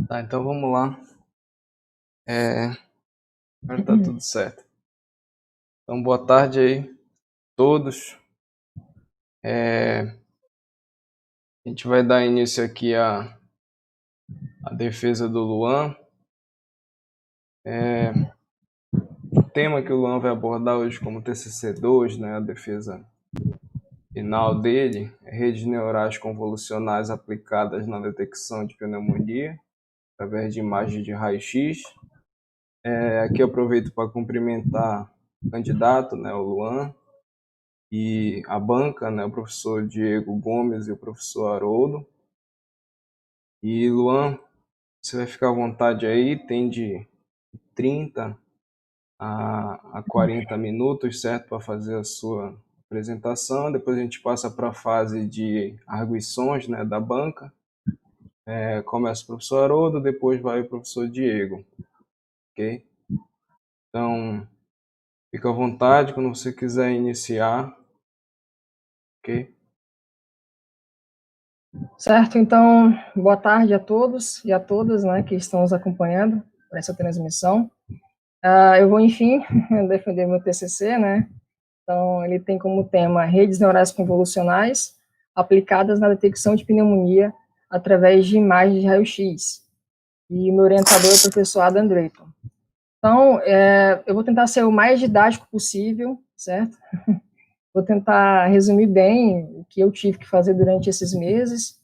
Tá, então vamos lá. Agora tá tudo certo. Então, boa tarde aí, todos. A gente vai dar início aqui à defesa do Luan. O tema que o Luan vai abordar hoje como TCC2, né, a defesa final dele, é redes neurais convolucionais aplicadas na detecção de pneumonia, através de imagens de raio-x. Aqui eu aproveito para cumprimentar o candidato, né, o Luan, e a banca, né, o professor Diego Gomes e o professor Haroldo. E Luan, você vai ficar à vontade aí, tem de 30 a 40 minutos, certo, para fazer a sua apresentação. Depois a gente passa para a fase de arguições, né, da banca. Começa o professor Haroldo, depois vai o professor Diego, ok? Então, fica à vontade quando você quiser iniciar, ok? Certo, então, boa tarde a todos e a todas, né, que estão nos acompanhando por essa transmissão. Eu vou, enfim, defender meu TCC, né, então ele tem como tema redes neurais convolucionais aplicadas na detecção de pneumonia através de imagens de raio-x, e meu orientador é o professor Adam Drayton. Então, eu vou tentar ser o mais didático possível, certo? Vou tentar resumir bem o que eu tive que fazer durante esses meses,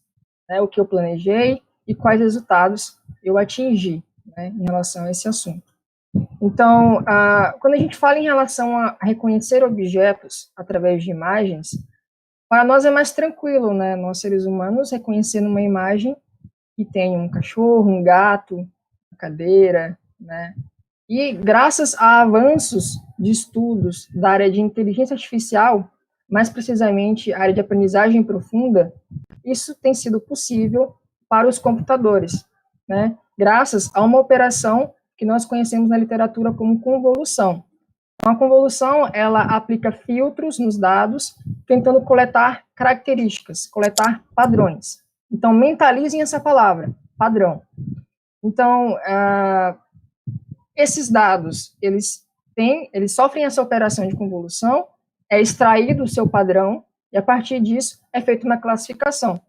né, o que eu planejei e quais resultados eu atingi, né, em relação a esse assunto. Então, quando a gente fala em relação a reconhecer objetos através de imagens, para nós é mais tranquilo, né, nós seres humanos, reconhecendo uma imagem que tem um cachorro, um gato, uma cadeira, né, e graças a avanços de estudos da área de inteligência artificial, mais precisamente a área de aprendizagem profunda, isso tem sido possível para os computadores, né? Graças a uma operação que nós conhecemos na literatura como convolução. Então, a convolução, ela aplica filtros nos dados, tentando coletar características, coletar padrões. Então, mentalizem essa palavra, padrão. Então, esses dados, eles sofrem essa operação de convolução, é extraído o seu padrão, e a partir disso é feita uma classificação.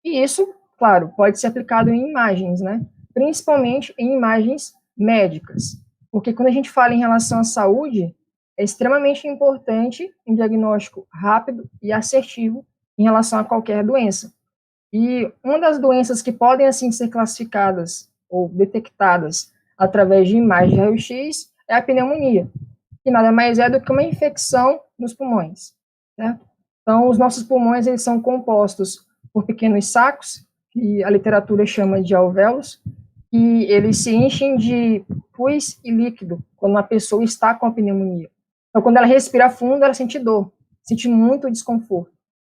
E isso, claro, pode ser aplicado em imagens, né? Principalmente em imagens médicas. Porque quando a gente fala em relação à saúde, é extremamente importante um diagnóstico rápido e assertivo em relação a qualquer doença. E uma das doenças que podem, assim, ser classificadas ou detectadas através de imagens de raio-x é a pneumonia, que nada mais é do que uma infecção nos pulmões, certo? Então, os nossos pulmões, eles são compostos por pequenos sacos, que a literatura chama de alvéolos, e eles se enchem de pus e líquido quando uma pessoa está com a pneumonia. Então, quando ela respira fundo, ela sente dor, sente muito desconforto.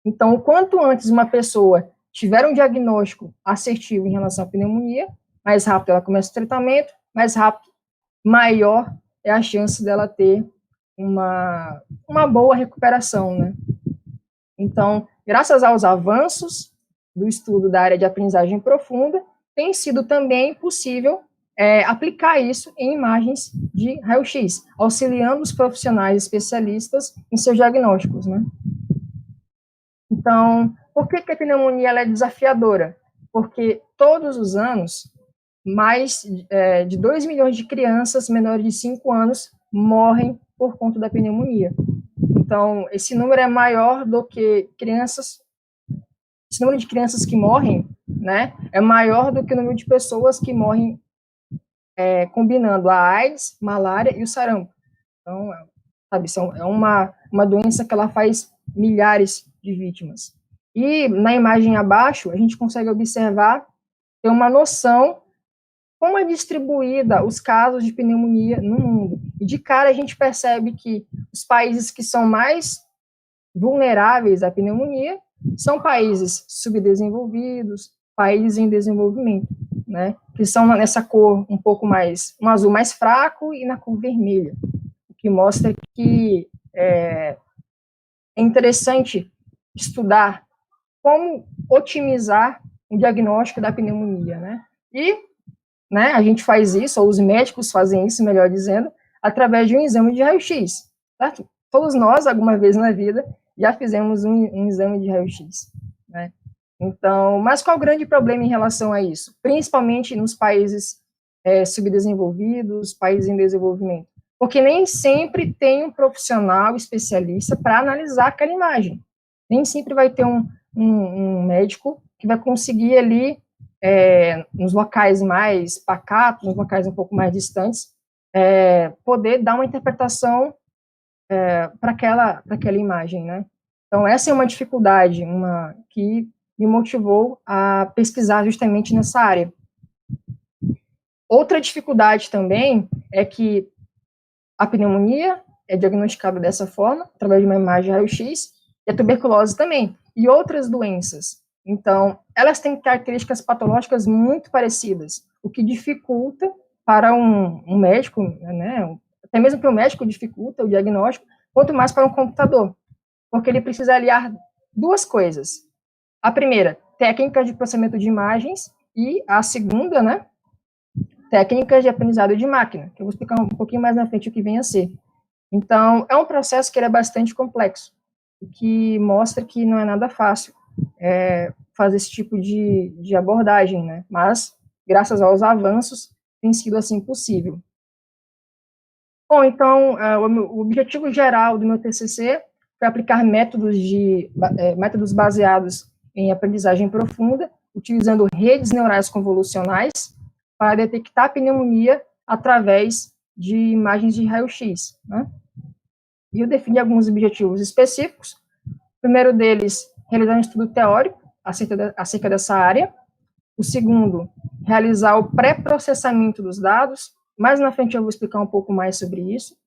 Então, o quanto antes uma pessoa tiver um diagnóstico assertivo em relação à pneumonia, mais rápido ela começa o tratamento, mais rápido, maior é a chance dela ter uma boa recuperação, né? Então, graças aos avanços do estudo da área de aprendizagem profunda, tem sido também possível aplicar isso em imagens de raio-x, auxiliando os profissionais especialistas em seus diagnósticos, né? Então, por que a pneumonia ela é desafiadora? Porque todos os anos, mais de 2 milhões de crianças menores de 5 anos morrem por conta da pneumonia. Então, esse número é maior do que esse número de crianças que morrem, né, é maior do que o número de pessoas que morrem combinando a AIDS, malária e o sarampo. Então, sabe, é uma doença que ela faz milhares de vítimas. E na imagem abaixo, a gente consegue observar, ter uma noção como é distribuída os casos de pneumonia no mundo. E de cara a gente percebe que os países que são mais vulneráveis à pneumonia são países subdesenvolvidos, países em desenvolvimento, né? Que são nessa cor um pouco mais, um azul mais fraco e na cor vermelha, o que mostra que é interessante estudar como otimizar o diagnóstico da pneumonia, né? E né, a gente faz isso, ou os médicos fazem isso, melhor dizendo, através de um exame de raio-x, certo? Todos nós, alguma vez na vida, já fizemos um exame de raio-x, né? Então, mas qual o grande problema em relação a isso? Principalmente nos países subdesenvolvidos, países em desenvolvimento. Porque nem sempre tem um profissional especialista para analisar aquela imagem. Nem sempre vai ter um médico que vai conseguir ali, nos locais mais pacatos, nos locais um pouco mais distantes, poder dar uma interpretação para aquela imagem, né? Então, essa é uma dificuldade que me motivou a pesquisar justamente nessa área. Outra dificuldade também é que a pneumonia é diagnosticada dessa forma, através de uma imagem raio-x, e a tuberculose também, e outras doenças. Então, elas têm características patológicas muito parecidas, o que dificulta para um médico, né, até mesmo para o médico dificulta o diagnóstico, quanto mais para um computador, porque ele precisa aliar duas coisas. A primeira, técnicas de processamento de imagens, e a segunda, né, técnicas de aprendizado de máquina, que eu vou explicar um pouquinho mais na frente o que vem a ser. Então, é um processo que ele é bastante complexo, o que mostra que não é nada fácil fazer esse tipo de abordagem, né? Mas, graças aos avanços, tem sido assim possível. Bom, então, o objetivo geral do meu TCC foi aplicar métodos baseados em aprendizagem profunda, utilizando redes neurais convolucionais para detectar pneumonia através de imagens de raio-x, né? E eu defini alguns objetivos específicos. O primeiro deles, realizar um estudo teórico acerca dessa área. O segundo, realizar o pré-processamento dos dados. Mais na frente eu vou explicar um pouco mais sobre isso.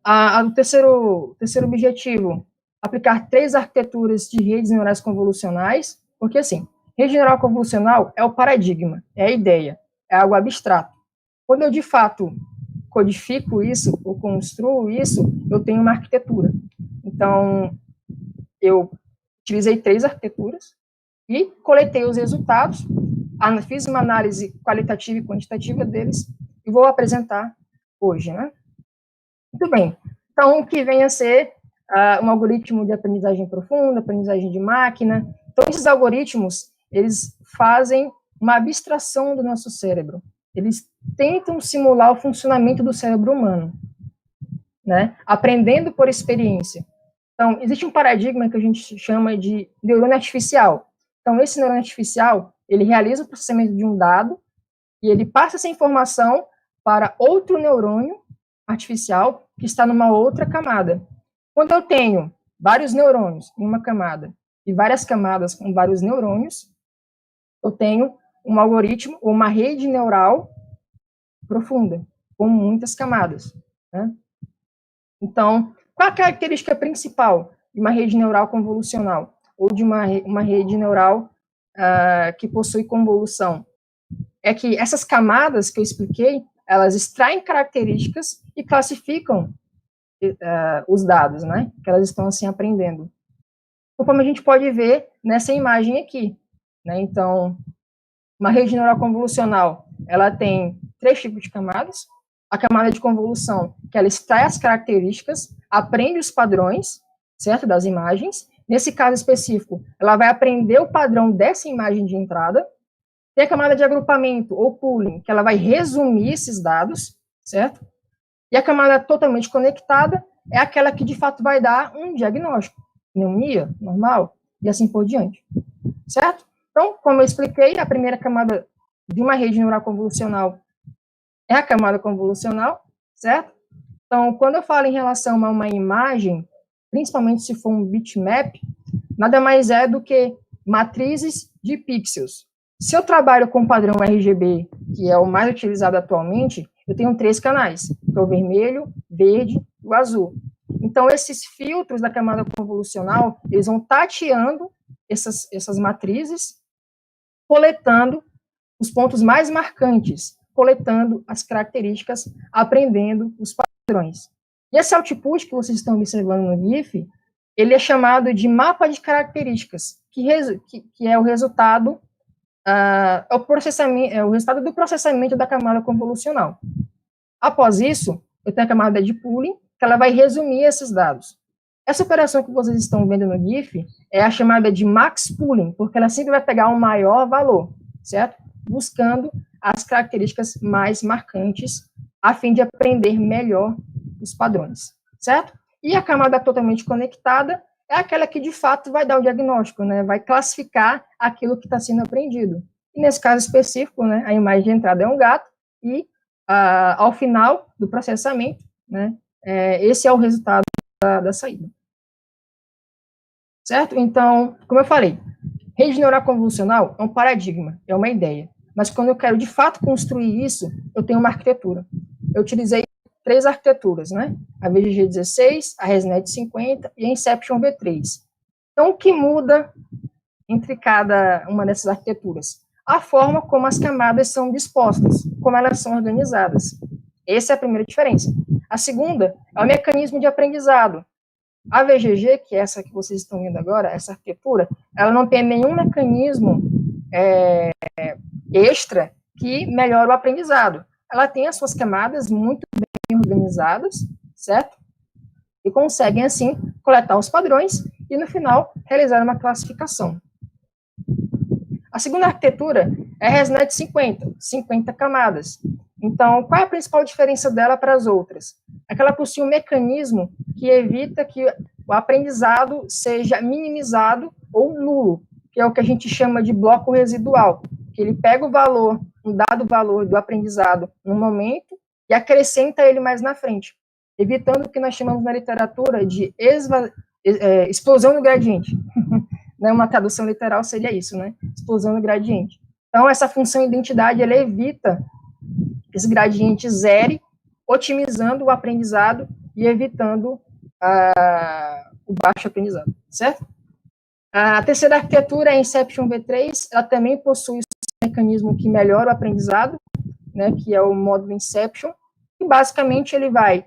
O terceiro objetivo, aplicar 3 arquiteturas de redes neurais convolucionais, porque assim, rede neural convolucional é o paradigma, é a ideia, é algo abstrato. Quando eu de fato codifico isso, ou construo isso, eu tenho uma arquitetura. Então, eu utilizei 3 arquiteturas e coletei os resultados, fiz uma análise qualitativa e quantitativa deles e vou apresentar hoje, né? Muito bem. Então, o que vem a ser um algoritmo de aprendizagem profunda, aprendizagem de máquina. Então, esses algoritmos, eles fazem uma abstração do nosso cérebro. Eles tentam simular o funcionamento do cérebro humano, né? Aprendendo por experiência. Então, existe um paradigma que a gente chama de neurônio artificial. Então, esse neurônio artificial, ele realiza o processamento de um dado e ele passa essa informação para outro neurônio artificial que está numa outra camada. Quando eu tenho vários neurônios em uma camada e várias camadas com vários neurônios, eu tenho um algoritmo ou uma rede neural profunda, com muitas camadas, né? Então, qual a característica principal de uma rede neural convolucional ou de uma rede neural que possui convolução? É que essas camadas que eu expliquei, elas extraem características e classificam os dados, né? Que elas estão assim aprendendo. Conforme a gente pode ver nessa imagem aqui, né? Então, uma rede neural convolucional, ela tem 3 tipos de camadas. A camada de convolução, que ela extrai as características, aprende os padrões, certo, das imagens. Nesse caso específico, ela vai aprender o padrão dessa imagem de entrada. Tem a camada de agrupamento, ou pooling, que ela vai resumir esses dados, certo? E a camada totalmente conectada é aquela que, de fato, vai dar um diagnóstico. Pneumonia, normal, e assim por diante. Certo? Então, como eu expliquei, a primeira camada de uma rede neural convolucional é a camada convolucional, certo? Então, quando eu falo em relação a uma imagem, principalmente se for um bitmap, nada mais é do que matrizes de pixels. Se eu trabalho com o padrão RGB, que é o mais utilizado atualmente, eu tenho 3 canais, que é o vermelho, verde e o azul. Então, esses filtros da camada convolucional, eles vão tateando essas matrizes, coletando os pontos mais marcantes, coletando as características, aprendendo os padrões. E esse output que vocês estão observando no GIF, ele é chamado de mapa de características, que é o resultado é o processamento, é o resultado do processamento da camada convolucional. Após isso, eu tenho a camada de pooling, que ela vai resumir esses dados. Essa operação que vocês estão vendo no GIF é a chamada de max pooling, porque ela sempre vai pegar um maior valor, certo? Buscando as características mais marcantes, a fim de aprender melhor os padrões, certo? E a camada totalmente conectada é aquela que, de fato, vai dar o diagnóstico, né? Vai classificar aquilo que está sendo aprendido. E, nesse caso específico, né, a imagem de entrada é um gato, e, ao final do processamento, né, esse é o resultado da saída. Certo? Então, como eu falei, rede neural convolucional é um paradigma, é uma ideia. Mas quando eu quero, de fato, construir isso, eu tenho uma arquitetura. Eu utilizei 3 arquiteturas, né? A VGG16, a ResNet 50 e a Inception V3. Então, o que muda entre cada uma dessas arquiteturas? A forma como as camadas são dispostas, como elas são organizadas. Essa é a primeira diferença. A segunda é o mecanismo de aprendizado. A VGG, que é essa que vocês estão vendo agora, essa arquitetura, ela não tem nenhum mecanismo extra que melhora o aprendizado. Ela tem as suas camadas muito bem organizadas, certo? E conseguem, assim, coletar os padrões e, no final, realizar uma classificação. A segunda arquitetura é a ResNet 50 camadas. Então, qual é a principal diferença dela para as outras? É que ela possui um mecanismo que evita que o aprendizado seja minimizado ou nulo, que é o que a gente chama de bloco residual, que ele pega o valor, um dado valor do aprendizado no momento e acrescenta ele mais na frente, evitando o que nós chamamos na literatura de explosão do gradiente. Uma tradução literal seria isso, né? Explosão do gradiente. Então, essa função identidade, ela evita que esse gradiente zere, otimizando o aprendizado e evitando o baixo aprendizado, certo? A terceira arquitetura, a Inception V3, ela também possui um mecanismo que melhora o aprendizado, né, que é o módulo Inception, e basicamente ele vai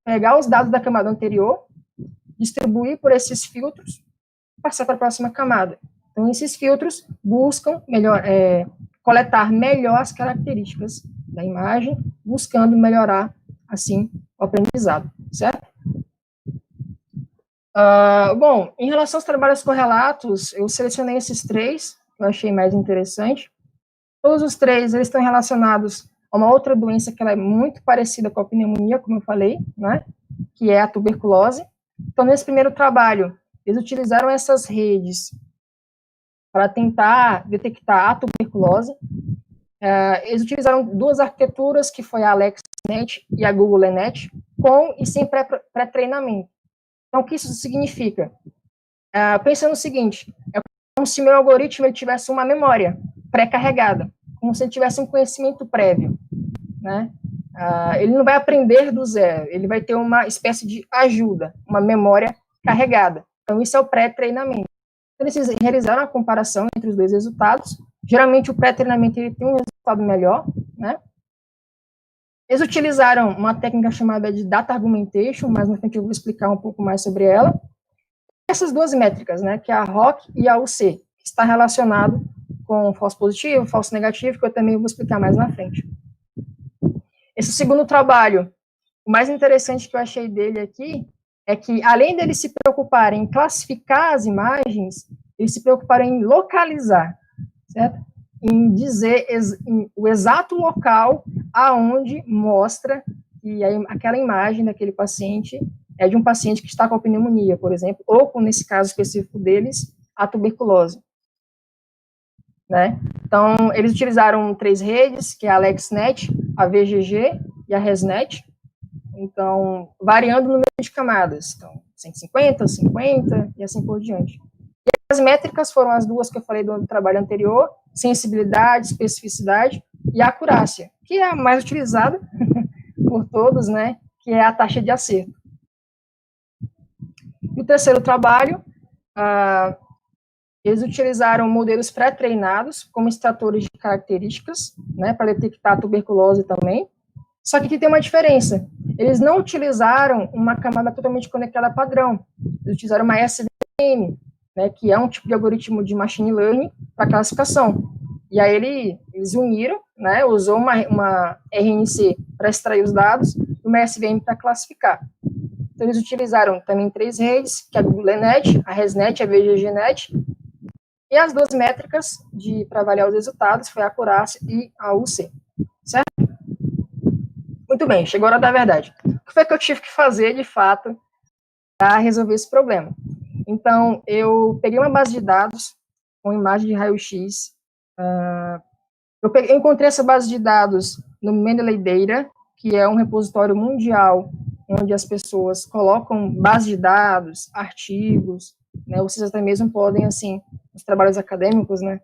pegar os dados da camada anterior, distribuir por esses filtros, passar para a próxima camada. Então, esses filtros buscam coletar melhor as características da imagem, buscando melhorar, assim, o aprendizado, certo? Bom, em relação aos trabalhos correlatos, eu selecionei esses 3, que eu achei mais interessante. Todos os 3, eles estão relacionados a uma outra doença que ela é muito parecida com a pneumonia, como eu falei, né, que é a tuberculose. Então, nesse primeiro trabalho, eles utilizaram essas redes para tentar detectar a tuberculose. Eles utilizaram 2 arquiteturas, que foi a AlexNet e a GoogleNet, com e sem pré-treinamento. Então, o que isso significa? Pensa no seguinte, é como se meu algoritmo ele tivesse uma memória pré-carregada, como se ele tivesse um conhecimento prévio, né? Ele não vai aprender do zero, ele vai ter uma espécie de ajuda, uma memória carregada. Então, isso é o pré-treinamento. Então, eles realizaram a comparação entre os 2 resultados. Geralmente, o pré-treinamento ele tem um resultado melhor, né? Eles utilizaram uma técnica chamada de data argumentation, mas na frente eu vou explicar um pouco mais sobre ela. Essas 2 métricas, né, que é a ROC e a UC, que está relacionado com falso positivo, falso negativo, que eu também vou explicar mais na frente. Esse segundo trabalho, o mais interessante que eu achei dele aqui, é que, além deles se preocuparem em classificar as imagens, eles se preocuparam em localizar, certo? Em dizer o exato local aonde mostra que aquela imagem daquele paciente é de um paciente que está com a pneumonia, por exemplo, ou, nesse caso específico deles, a tuberculose. Né? Então, eles utilizaram 3 redes, que é a AlexNet, a VGG e a ResNet, então, variando o número de camadas, então, 150, 50 e assim por diante. E as métricas foram as 2 que eu falei do trabalho anterior, sensibilidade, especificidade e acurácia, que é a mais utilizada por todos, né, que é a taxa de acerto. No terceiro trabalho, eles utilizaram modelos pré-treinados como extratores de características, né, para detectar a tuberculose também. Só que aqui tem uma diferença. Eles não utilizaram uma camada totalmente conectada padrão. Eles utilizaram uma SVM, né, que é um tipo de algoritmo de machine learning para classificação. E aí eles uniram, né, usou uma RNC para extrair os dados e uma SVM para classificar. Então, eles utilizaram também 3 redes, que é a GoogleNet, a ResNet, a VGGNet, e as 2 métricas para avaliar os resultados foi a acurácia e a UC, certo? Muito bem, chegou a hora da verdade. O que foi que eu tive que fazer, de fato, para resolver esse problema? Então, eu peguei uma base de dados com imagem de raio-x. Eu encontrei essa base de dados no Mendeley Data, que é um repositório mundial onde as pessoas colocam base de dados, artigos, né, vocês até mesmo podem, assim, nos trabalhos acadêmicos, né,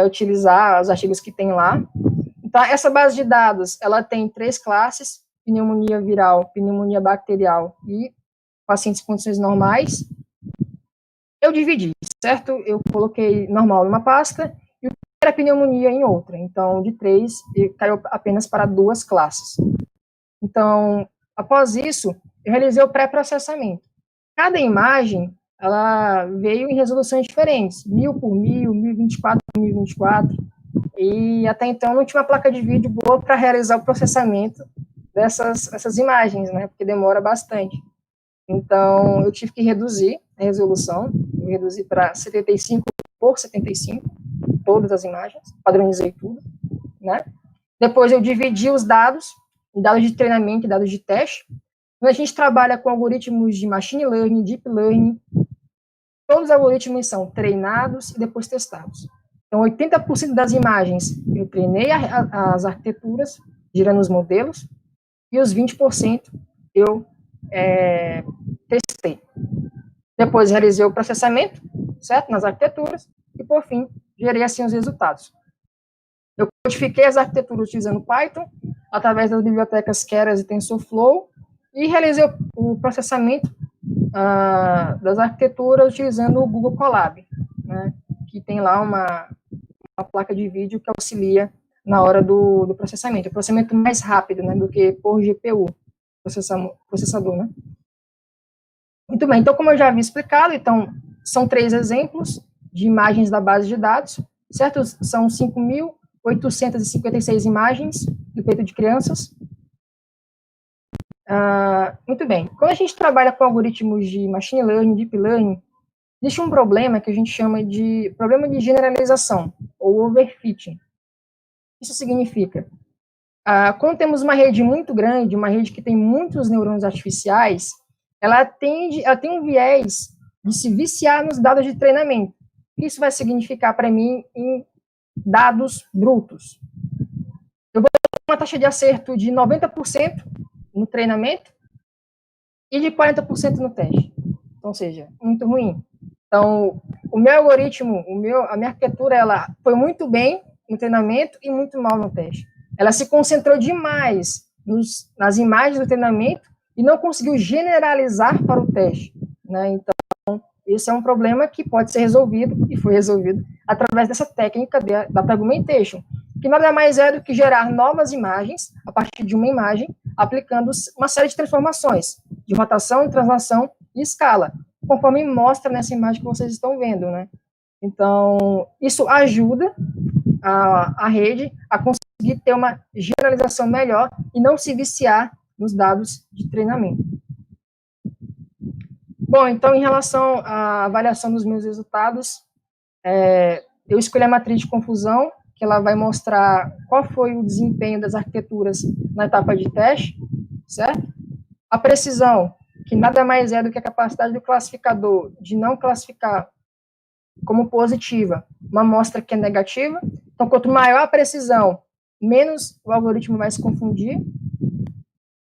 utilizar os artigos que tem lá. Então, essa base de dados, ela tem 3 classes: pneumonia viral, pneumonia bacterial e pacientes em condições normais. Eu dividi, certo? Eu coloquei normal numa pasta e o que era pneumonia em outra. Então, de 3, caiu apenas para 2 classes. Então, após isso, eu realizei o pré-processamento. Cada imagem, ela veio em resoluções diferentes, 1000 por 1000, 1024 por 1024, e até então não tinha uma placa de vídeo boa para realizar o processamento dessas imagens, né, porque demora bastante. Então, eu tive que reduzir a resolução, eu reduzi para 75 por 75, todas as imagens, padronizei tudo, né. Depois eu dividi os dados de treinamento e dados de teste. Quando a gente trabalha com algoritmos de machine learning, deep learning, todos os algoritmos são treinados e depois testados. Então, 80% das imagens eu treinei as arquiteturas, girando os modelos, e os 20% eu testei. Depois realizei o processamento, certo, nas arquiteturas, e por fim, gerei assim os resultados. Eu codifiquei as arquiteturas utilizando Python, através das bibliotecas Keras e TensorFlow, e realizei o processamento das arquiteturas utilizando o Google Colab, né, que tem lá uma placa de vídeo que auxilia na hora do processamento. É um processamento mais rápido, né, do que por GPU, processador, né. Muito bem, então, como eu já havia explicado, então, são 3 exemplos de imagens da base de dados, certo? São 5.856 imagens do peito de crianças. Muito bem. Quando a gente trabalha com algoritmos de machine learning, deep learning, existe um problema que a gente chama de problema de generalização, ou overfitting. Isso significa, quando temos uma rede muito grande, uma rede que tem muitos neurônios artificiais, ela tem um viés de se viciar nos dados de treinamento. Isso vai significar para mim em dados brutos. Eu vou ter uma taxa de acerto de 90% no treinamento e de 40% no teste. Então, ou seja, muito ruim. Então, o meu algoritmo, a minha arquitetura, ela foi muito bem no treinamento e muito mal no teste. Ela se concentrou demais nas imagens do treinamento e não conseguiu generalizar para o teste, né? Então, esse é um problema que pode ser resolvido, e foi resolvido, através dessa técnica da fragmentation, que nada mais é do que gerar novas imagens, a partir de uma imagem, aplicando uma série de transformações, de rotação, translação e escala, conforme mostra nessa imagem que vocês estão vendo, né? Então, isso ajuda a rede a conseguir ter uma generalização melhor e não se viciar nos dados de treinamento. Bom, então, em relação à avaliação dos meus resultados, eu escolhi a matriz de confusão, que ela vai mostrar qual foi o desempenho das arquiteturas na etapa de teste, certo? A precisão, que nada mais é do que a capacidade do classificador de não classificar como positiva uma amostra que é negativa. Então, quanto maior a precisão, menos o algoritmo vai se confundir.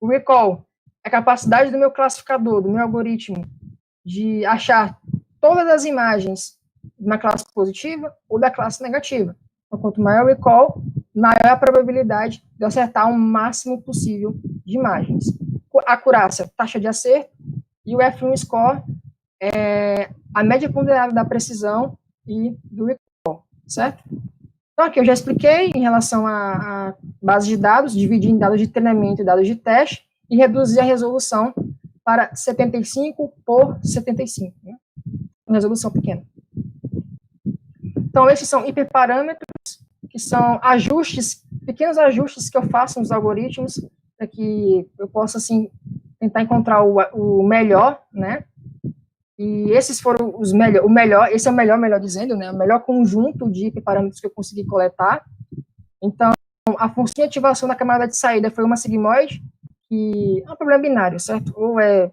O recall é a capacidade do meu classificador, do meu algoritmo, de achar todas as imagens na classe positiva ou da classe negativa. Então, quanto maior o recall, maior a probabilidade de eu acertar o máximo possível de imagens. A acurácia, taxa de acerto, e o F1 score é a média ponderada da precisão e do recall, certo? Então, aqui eu já expliquei em relação à base de dados, dividir em dados de treinamento e dados de teste, e reduzir a resolução para 75 por 75, né? Uma resolução pequena. Então, esses são hiperparâmetros que são ajustes, pequenos ajustes que eu faço nos algoritmos, para que eu possa, assim, tentar encontrar o melhor, né? E esses foram os melhor, o melhor, esse é o melhor dizendo, né? O melhor conjunto de parâmetros que eu consegui coletar. Então, a função de ativação da camada de saída foi uma sigmoide, que é um problema binário, certo? Ou é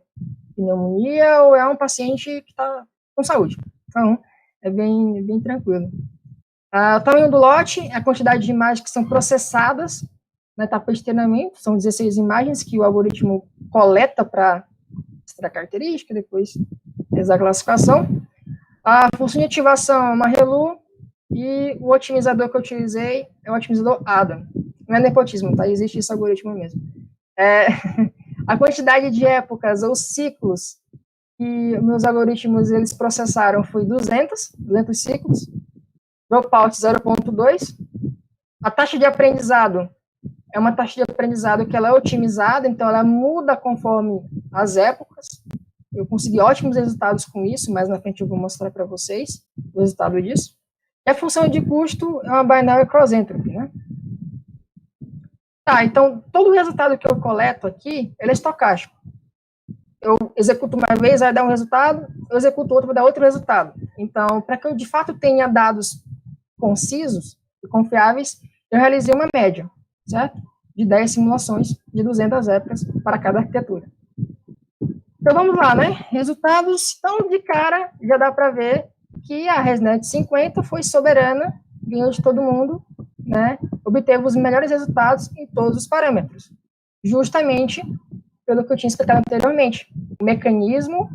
pneumonia, ou é um paciente que está com saúde. Então, é bem tranquilo. O tamanho do lote, a quantidade de imagens que são processadas na etapa de treinamento, são 16 imagens que o algoritmo coleta para extrair característica, depois fez a classificação. A função de ativação é uma ReLU, e o otimizador que eu utilizei é o otimizador Adam. Não é nepotismo, tá? Existe esse algoritmo mesmo. A quantidade de épocas ou ciclos que meus algoritmos eles processaram foi 200 ciclos. Dropout 0,2. A taxa de aprendizado é uma taxa de aprendizado que ela é otimizada, então ela muda conforme as épocas. Eu consegui ótimos resultados com isso, mas na frente eu vou mostrar para vocês o resultado disso. E a função de custo é uma binary cross entropy, né? Tá, então todo o resultado que eu coleto aqui, ele é estocástico. Eu executo uma vez, vai dar um resultado, eu executo outro, vai dar outro resultado. Então, para que eu de fato tenha dados concisos e confiáveis, eu realizei uma média, certo? De 10 simulações de 200 épocas para cada arquitetura. Então, vamos lá, né? Resultados, então, de cara, já dá para ver que a ResNet 50 foi soberana, ganhou de todo mundo, né? Obteve os melhores resultados em todos os parâmetros. Justamente pelo que eu tinha explicado anteriormente. O mecanismo,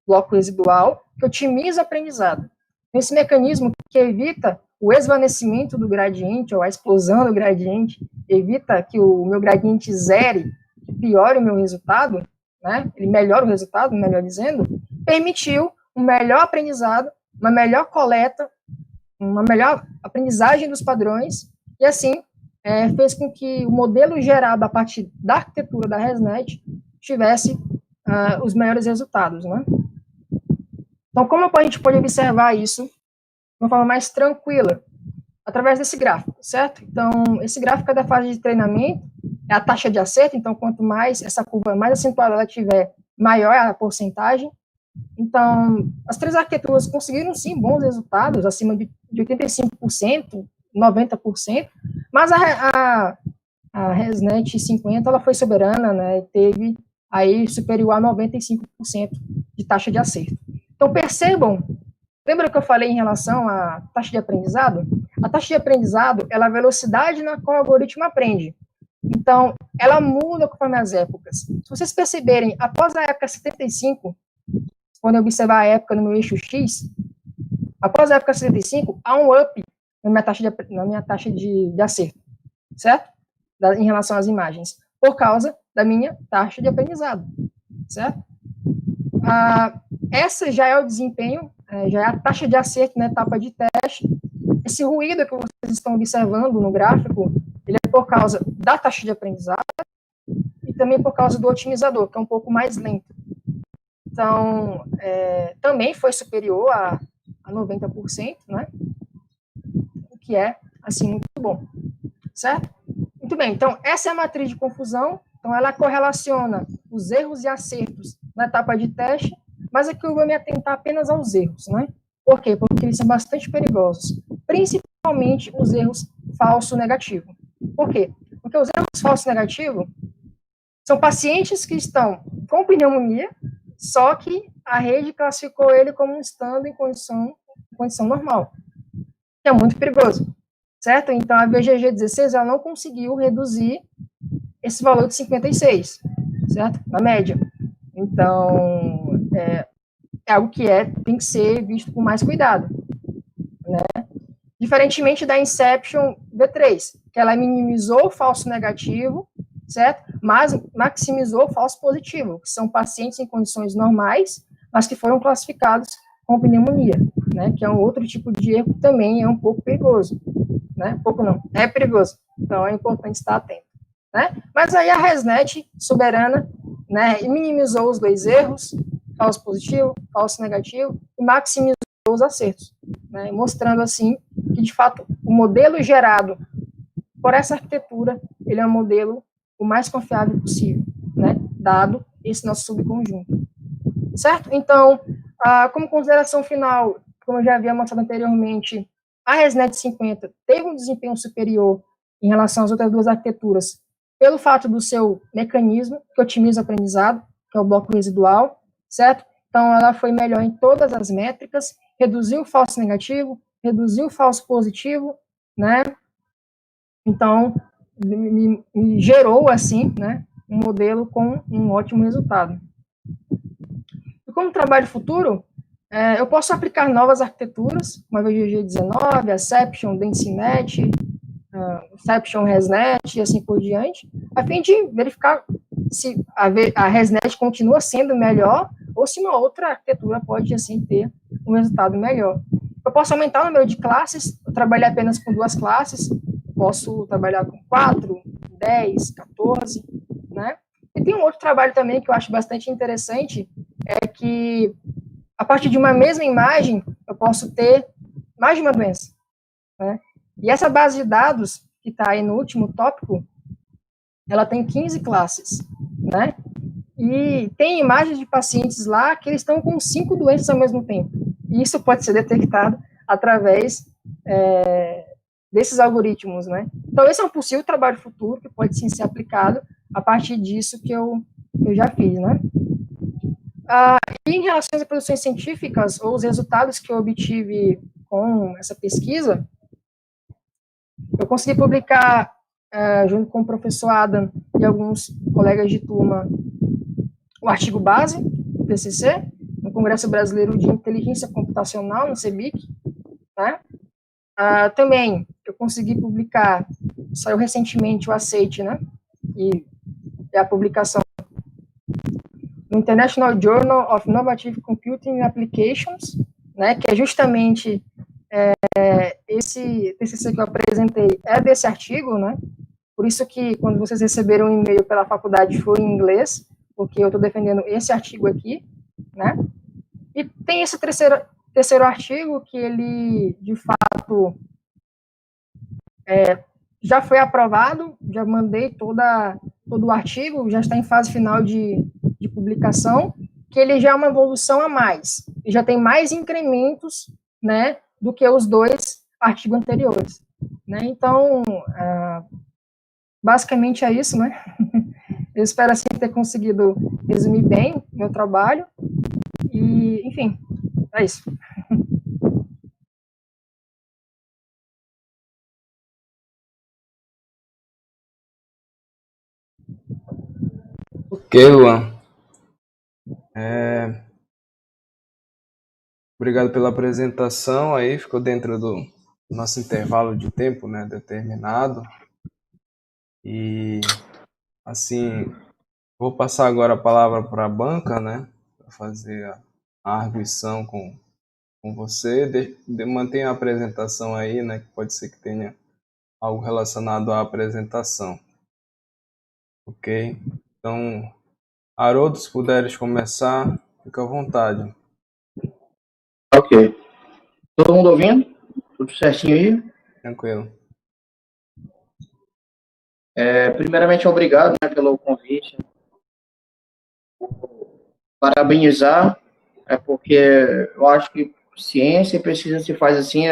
bloco residual, que otimiza o aprendizado. Esse mecanismo que evita o esvanecimento do gradiente, ou a explosão do gradiente, evita que o meu gradiente zere, que piore o meu resultado, né? Ele melhora o resultado, melhor dizendo, permitiu um melhor aprendizado, uma melhor coleta, uma melhor aprendizagem dos padrões, e assim fez com que o modelo gerado a partir da arquitetura da ResNet tivesse os melhores resultados, né? Então, como a gente pode observar isso de uma forma mais tranquila? Através desse gráfico, certo? Então, esse gráfico é da fase de treinamento, é a taxa de acerto, então, quanto mais essa curva mais acentuada ela tiver, maior é a porcentagem. Então, as três arquiteturas conseguiram, sim, bons resultados, acima de 85%, 90%, mas a ResNet 50, ela foi soberana, né, teve aí superior a 95% de taxa de acerto. Então, percebam, lembra que eu falei em relação à taxa de aprendizado? A taxa de aprendizado é a velocidade na qual o algoritmo aprende. Então, ela muda conforme as épocas. Se vocês perceberem, após a época 75, quando eu observar a época no meu eixo X, após a época 75, há um up na minha taxa de acerto, certo? Em relação às imagens, por causa da minha taxa de aprendizado, certo? Essa já é o desempenho, já é a taxa de acerto na etapa de teste. Esse ruído que vocês estão observando no gráfico, ele é por causa da taxa de aprendizado e também por causa do otimizador, que é um pouco mais lento. Então, também foi superior a 90%, né? O que é, assim, muito bom, certo? Muito bem, então, essa é a matriz de confusão. Então, ela correlaciona os erros e acertos na etapa de teste, mas aqui eu vou me atentar apenas aos erros, né? Por quê? Porque eles são bastante perigosos, principalmente os erros falso-negativo. Por quê? Porque os erros falso-negativo são pacientes que estão com pneumonia, só que a rede classificou ele como estando em condição normal, que é muito perigoso, certo? Então, a VGG16 ela não conseguiu reduzir esse valor de 56, certo? Na média. Então, é algo que tem que ser visto com mais cuidado, né? Diferentemente da Inception V3, que ela minimizou o falso negativo, certo? Mas maximizou o falso positivo, que são pacientes em condições normais, mas que foram classificados com pneumonia, né? Que é um outro tipo de erro que também é um pouco perigoso, né? Pouco não, é perigoso. Então, é importante estar atento, né? Mas aí a ResNet, soberana, né, minimizou os dois erros, falso positivo, falso negativo, e maximizou os acertos, né? Mostrando, assim, que, de fato, o modelo gerado por essa arquitetura, ele é um modelo o mais confiável possível, né, dado esse nosso subconjunto. Certo? Então, como consideração final, como eu já havia mostrado anteriormente, a ResNet 50 teve um desempenho superior em relação às outras duas arquiteturas, pelo fato do seu mecanismo, que otimiza o aprendizado, que é o bloco residual, certo? Então, ela foi melhor em todas as métricas, reduziu o falso negativo, reduziu o falso positivo, né? Então, me gerou, assim, né, um modelo com um ótimo resultado. E como trabalho futuro, eu posso aplicar novas arquiteturas, como a VGG19, a Ception, DensiNet, Ception, ResNet e assim por diante, a fim de verificar se a ResNet continua sendo melhor ou se uma outra arquitetura pode, assim, ter um resultado melhor. Eu posso aumentar o número de classes, eu trabalhei apenas com 2 classes, posso trabalhar com 4, 10, 14, né? E tem um outro trabalho também que eu acho bastante interessante, é que a partir de uma mesma imagem, eu posso ter mais de uma doença, né? E essa base de dados, que está aí no último tópico, ela tem 15 classes, né? E tem imagens de pacientes lá que eles estão com 5 doenças ao mesmo tempo. E isso pode ser detectado através desses algoritmos, né? Então, esse é um possível trabalho futuro que pode sim ser aplicado a partir disso que eu já fiz, né? E em relação às produções científicas, ou os resultados que eu obtive com essa pesquisa, eu consegui publicar, junto com o professor Adam e alguns colegas de turma, o artigo base do TCC, no Congresso Brasileiro de Inteligência Computacional, no CEBIC, né? Também eu consegui publicar, saiu recentemente o aceite, né? E a publicação no International Journal of Innovative Computing Applications, né? Que é justamente esse TCC que eu apresentei é desse artigo, né? Por isso que quando vocês receberam um e-mail pela faculdade foi em inglês, porque eu estou defendendo esse artigo aqui, né? E tem esse terceiro artigo que ele, de fato, já foi aprovado, já mandei todo o artigo, já está em fase final de publicação, que ele já é uma evolução a mais, e já tem mais incrementos, né, do que os 2 artigos anteriores, né? Então, basicamente é isso, né? Eu espero, assim, ter conseguido resumir bem meu trabalho, e, enfim, é isso. Ok, Luan. Obrigado pela apresentação aí, ficou dentro do nosso intervalo de tempo, né, determinado. E, assim, vou passar agora a palavra para a banca, né, para fazer a arguição com você. Mantenha a apresentação aí, né, que pode ser que tenha algo relacionado à apresentação. Ok? Então, Haroldo, se puderes começar, fica à vontade. Ok. Todo mundo ouvindo? Tudo certinho aí? Tranquilo. Primeiramente, obrigado, né, pelo convite. Parabenizar, porque eu acho que ciência precisa se faz assim,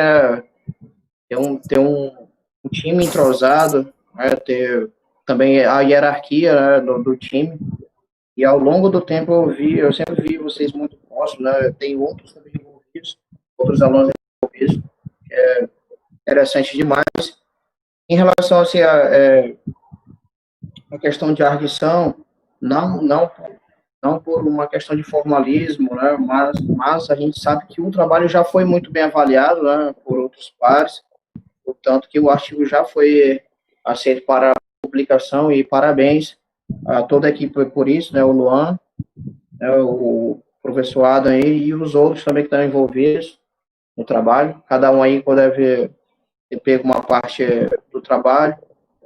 ter um time entrosado, né, ter também a hierarquia, né, do time. E ao longo do tempo eu sempre vi vocês muito próximos, né? Tem outros também envolvidos, outros alunos envolvidos, que é interessante demais. Em relação assim, a questão de arguição, não por uma questão de formalismo, né? Mas a gente sabe que o trabalho já foi muito bem avaliado, né, por outros pares, portanto que o artigo já foi aceito para publicação, e parabéns a toda a equipe por isso, né, o Luan, né, o professor Adam aí, e os outros também que estão envolvidos no trabalho. Cada um aí deve ter pego uma parte do trabalho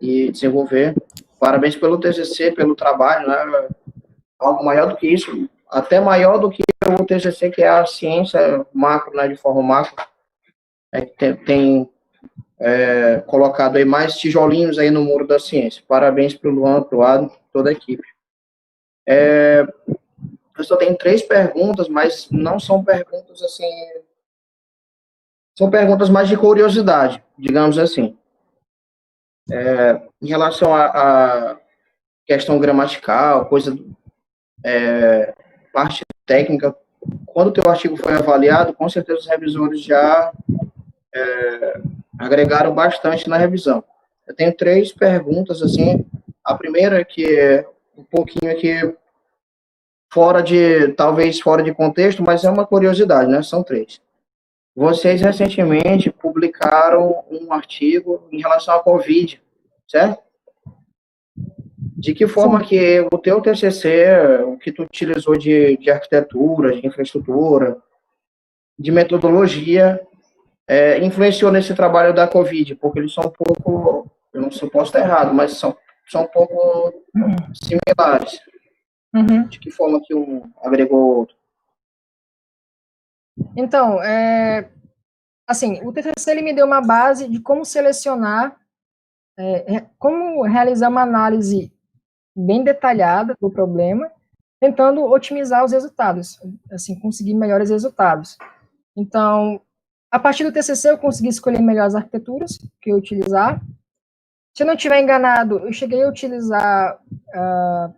e desenvolver. Parabéns pelo TCC, pelo trabalho, né, algo maior do que isso, até maior do que o TCC, que é a ciência macro, né, de forma macro. Tem colocado aí mais tijolinhos aí no muro da ciência. Parabéns para o Luan, para o Adam, toda a equipe. Eu só tenho 3 perguntas, mas não são perguntas assim... São perguntas mais de curiosidade, digamos assim. Em relação à questão gramatical, parte técnica, quando o teu artigo foi avaliado, com certeza os revisores já agregaram bastante na revisão. Eu tenho 3 perguntas, assim. A primeira, que é um pouquinho aqui talvez fora de contexto, mas é uma curiosidade, né? São 3. Vocês recentemente publicaram um artigo em relação à Covid, certo? De que forma que o teu TCC, o que tu utilizou de arquitetura, de infraestrutura, de metodologia, influenciou nesse trabalho da Covid? Porque eles são um pouco, eu não sei se eu posso estar errado, mas são um pouco similares. Uhum. De que forma que um agregou o outro? Então, assim, o TCC ele me deu uma base de como selecionar, como realizar uma análise bem detalhada do problema, tentando otimizar os resultados, assim, conseguir melhores resultados. Então, a partir do TCC eu consegui escolher melhores arquiteturas que eu utilizar. Se eu não estiver enganado, eu cheguei a utilizar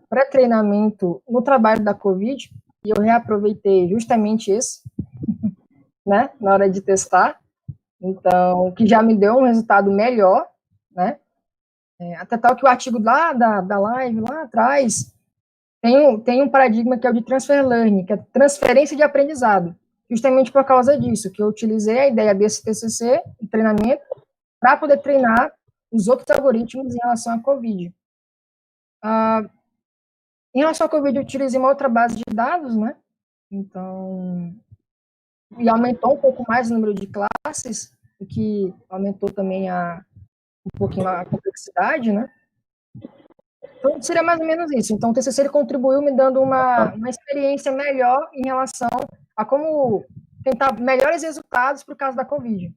pré-treinamento no trabalho da COVID, e eu reaproveitei justamente esse, né, na hora de testar. Então, que já me deu um resultado melhor, né? Até tal que o artigo lá da live, lá atrás, tem um paradigma que é o de transfer learning, que é transferência de aprendizado. Justamente por causa disso, que eu utilizei a ideia desse TCC, o treinamento, para poder treinar os outros algoritmos em relação à COVID. Em relação à COVID, eu utilizei uma outra base de dados, né? Então, e aumentou um pouco mais o número de classes, o que aumentou também um pouquinho a complexidade, né? Então, seria mais ou menos isso. Então, o TCC ele contribuiu me dando uma experiência melhor em relação a como tentar melhores resultados por causa da COVID.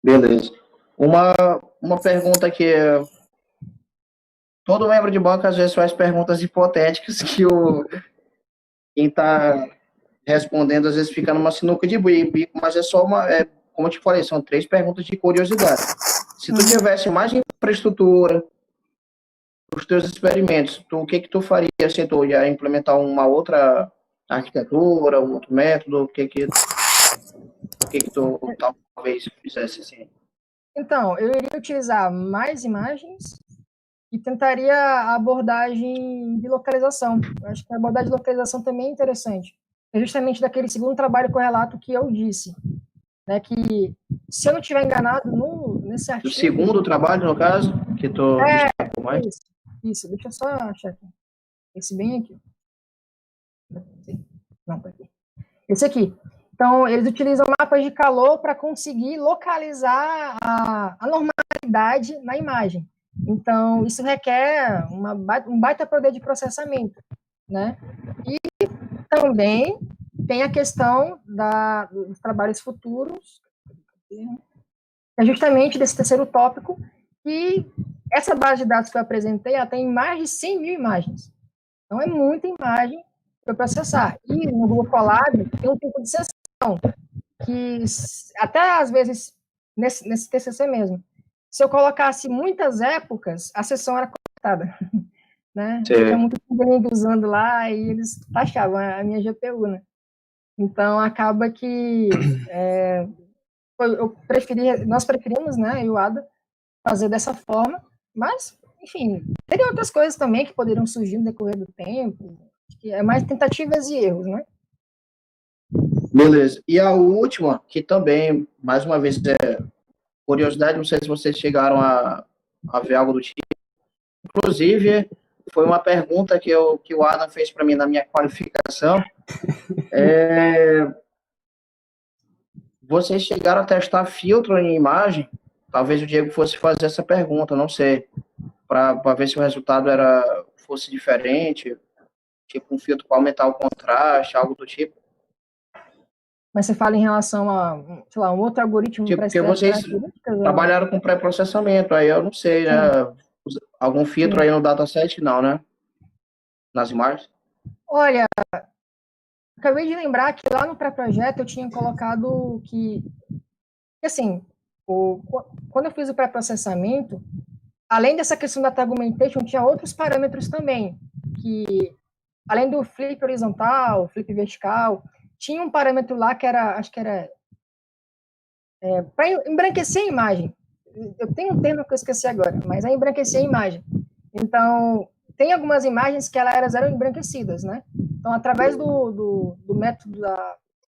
Beleza. Uma pergunta que todo membro de banco às vezes faz perguntas hipotéticas que quem está respondendo às vezes fica numa sinuca de bico, mas é só como eu te falei, são 3 perguntas de curiosidade. Se tu tivesse mais infraestrutura para os teus experimentos, o que tu faria? Se tu ia implementar uma outra arquitetura, um outro método, o que tu talvez fizesse assim? Então, eu iria utilizar mais imagens e tentaria a abordagem de localização. Eu acho que a abordagem de localização também é interessante. É justamente daquele segundo trabalho correlato que eu disse, né, que, se eu não estiver enganado, nesse artigo... O segundo trabalho, no caso, que tu destacou mais? Isso, deixa eu só achar aqui. Esse bem aqui. Não, tá aqui. Esse aqui. Então, eles utilizam mapas de calor para conseguir localizar a normalidade na imagem. Então, isso requer um baita poder de processamento, né? E também tem a questão dos trabalhos futuros, é justamente desse terceiro tópico, que essa base de dados que eu apresentei, ela tem mais de 100 mil imagens. Então, é muita imagem para processar. E no Google Colab tem um tempo de sessão, que até às vezes, nesse TCC mesmo, se eu colocasse muitas épocas, a sessão era cortada, né? Tinha muito mundo usando lá e eles taxavam a minha GPU, né? Então, acaba que nós preferimos, né, eu e o Ada, fazer dessa forma, mas, enfim, teria outras coisas também que poderiam surgir no decorrer do tempo, que é mais tentativas e erros, né? Beleza. E a última, que também, mais uma vez, é curiosidade, não sei se vocês chegaram a ver algo do tipo. Inclusive, foi uma pergunta que o Adam fez para mim na minha qualificação. Vocês chegaram a testar filtro em imagem? Talvez o Diego fosse fazer essa pergunta, não sei, para ver se o resultado fosse diferente, tipo um filtro para aumentar o contraste, algo do tipo. Mas você fala em relação a, sei lá, um outro algoritmo Tipo, para porque extrair vocês características? trabalharam com pré-processamento, aí eu não sei, né? Sim, Algum filtro sim. aí no dataset, não, né? Nas imagens? Olha, acabei de lembrar que lá no pré-projeto eu tinha colocado que, assim, quando eu fiz o pré-processamento, além dessa questão da tag augmentation, tinha outros parâmetros também, que além do flip horizontal, flip vertical, tinha um parâmetro lá que era, acho que era para embranquecer a imagem. Eu tenho um termo que eu esqueci agora, mas é embranquecer a imagem. Então, tem algumas imagens que elas eram embranquecidas, né? Então, através do método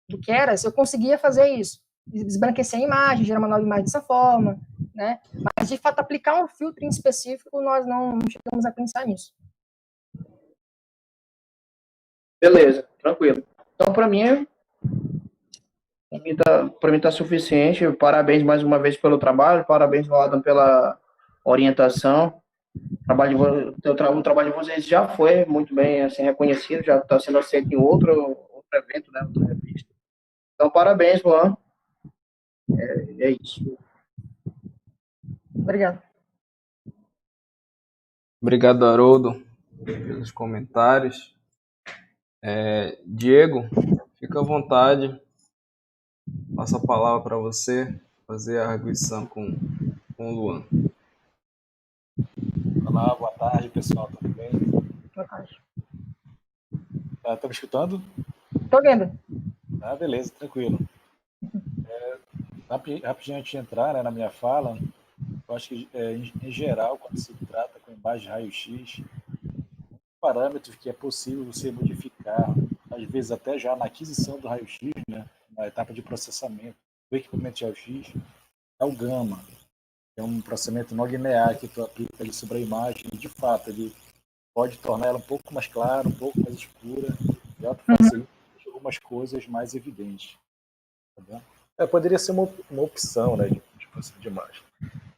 do Keras, eu conseguia fazer isso. Esbranquecer a imagem, gerar uma nova imagem dessa forma, né? Mas, de fato, aplicar um filtro em específico, nós não chegamos a pensar nisso. Beleza, tranquilo. Então, para mim tá suficiente. Parabéns mais uma vez pelo trabalho, parabéns, Adam, pela orientação. O trabalho de vocês já foi muito bem assim, reconhecido, já está sendo aceito em outro evento, né, outra revista. Então, parabéns, Luan. É isso. Obrigado. Obrigado, Haroldo, pelos comentários. Diego, fica à vontade. Passo a palavra para você fazer a arguição com o Luan. Olá, boa tarde, pessoal, tudo bem? Boa tarde. Tá me escutando? Tô vendo. Ah, beleza, tranquilo. Rapidinho antes de entrar, né, na minha fala, eu acho que, em geral, quando se trata com imagem de raio-x, parâmetros que é possível você modificar, às vezes até já na aquisição do raio-x, né, na etapa de processamento do equipamento de raio-x, é o gama. É um processamento não linear que tu aplica ali sobre a imagem e, de fato, ele pode tornar ela um pouco mais clara, um pouco mais escura, e autofacilita algumas coisas mais evidentes. Tá, poderia ser uma opção, né, de processamento de imagem.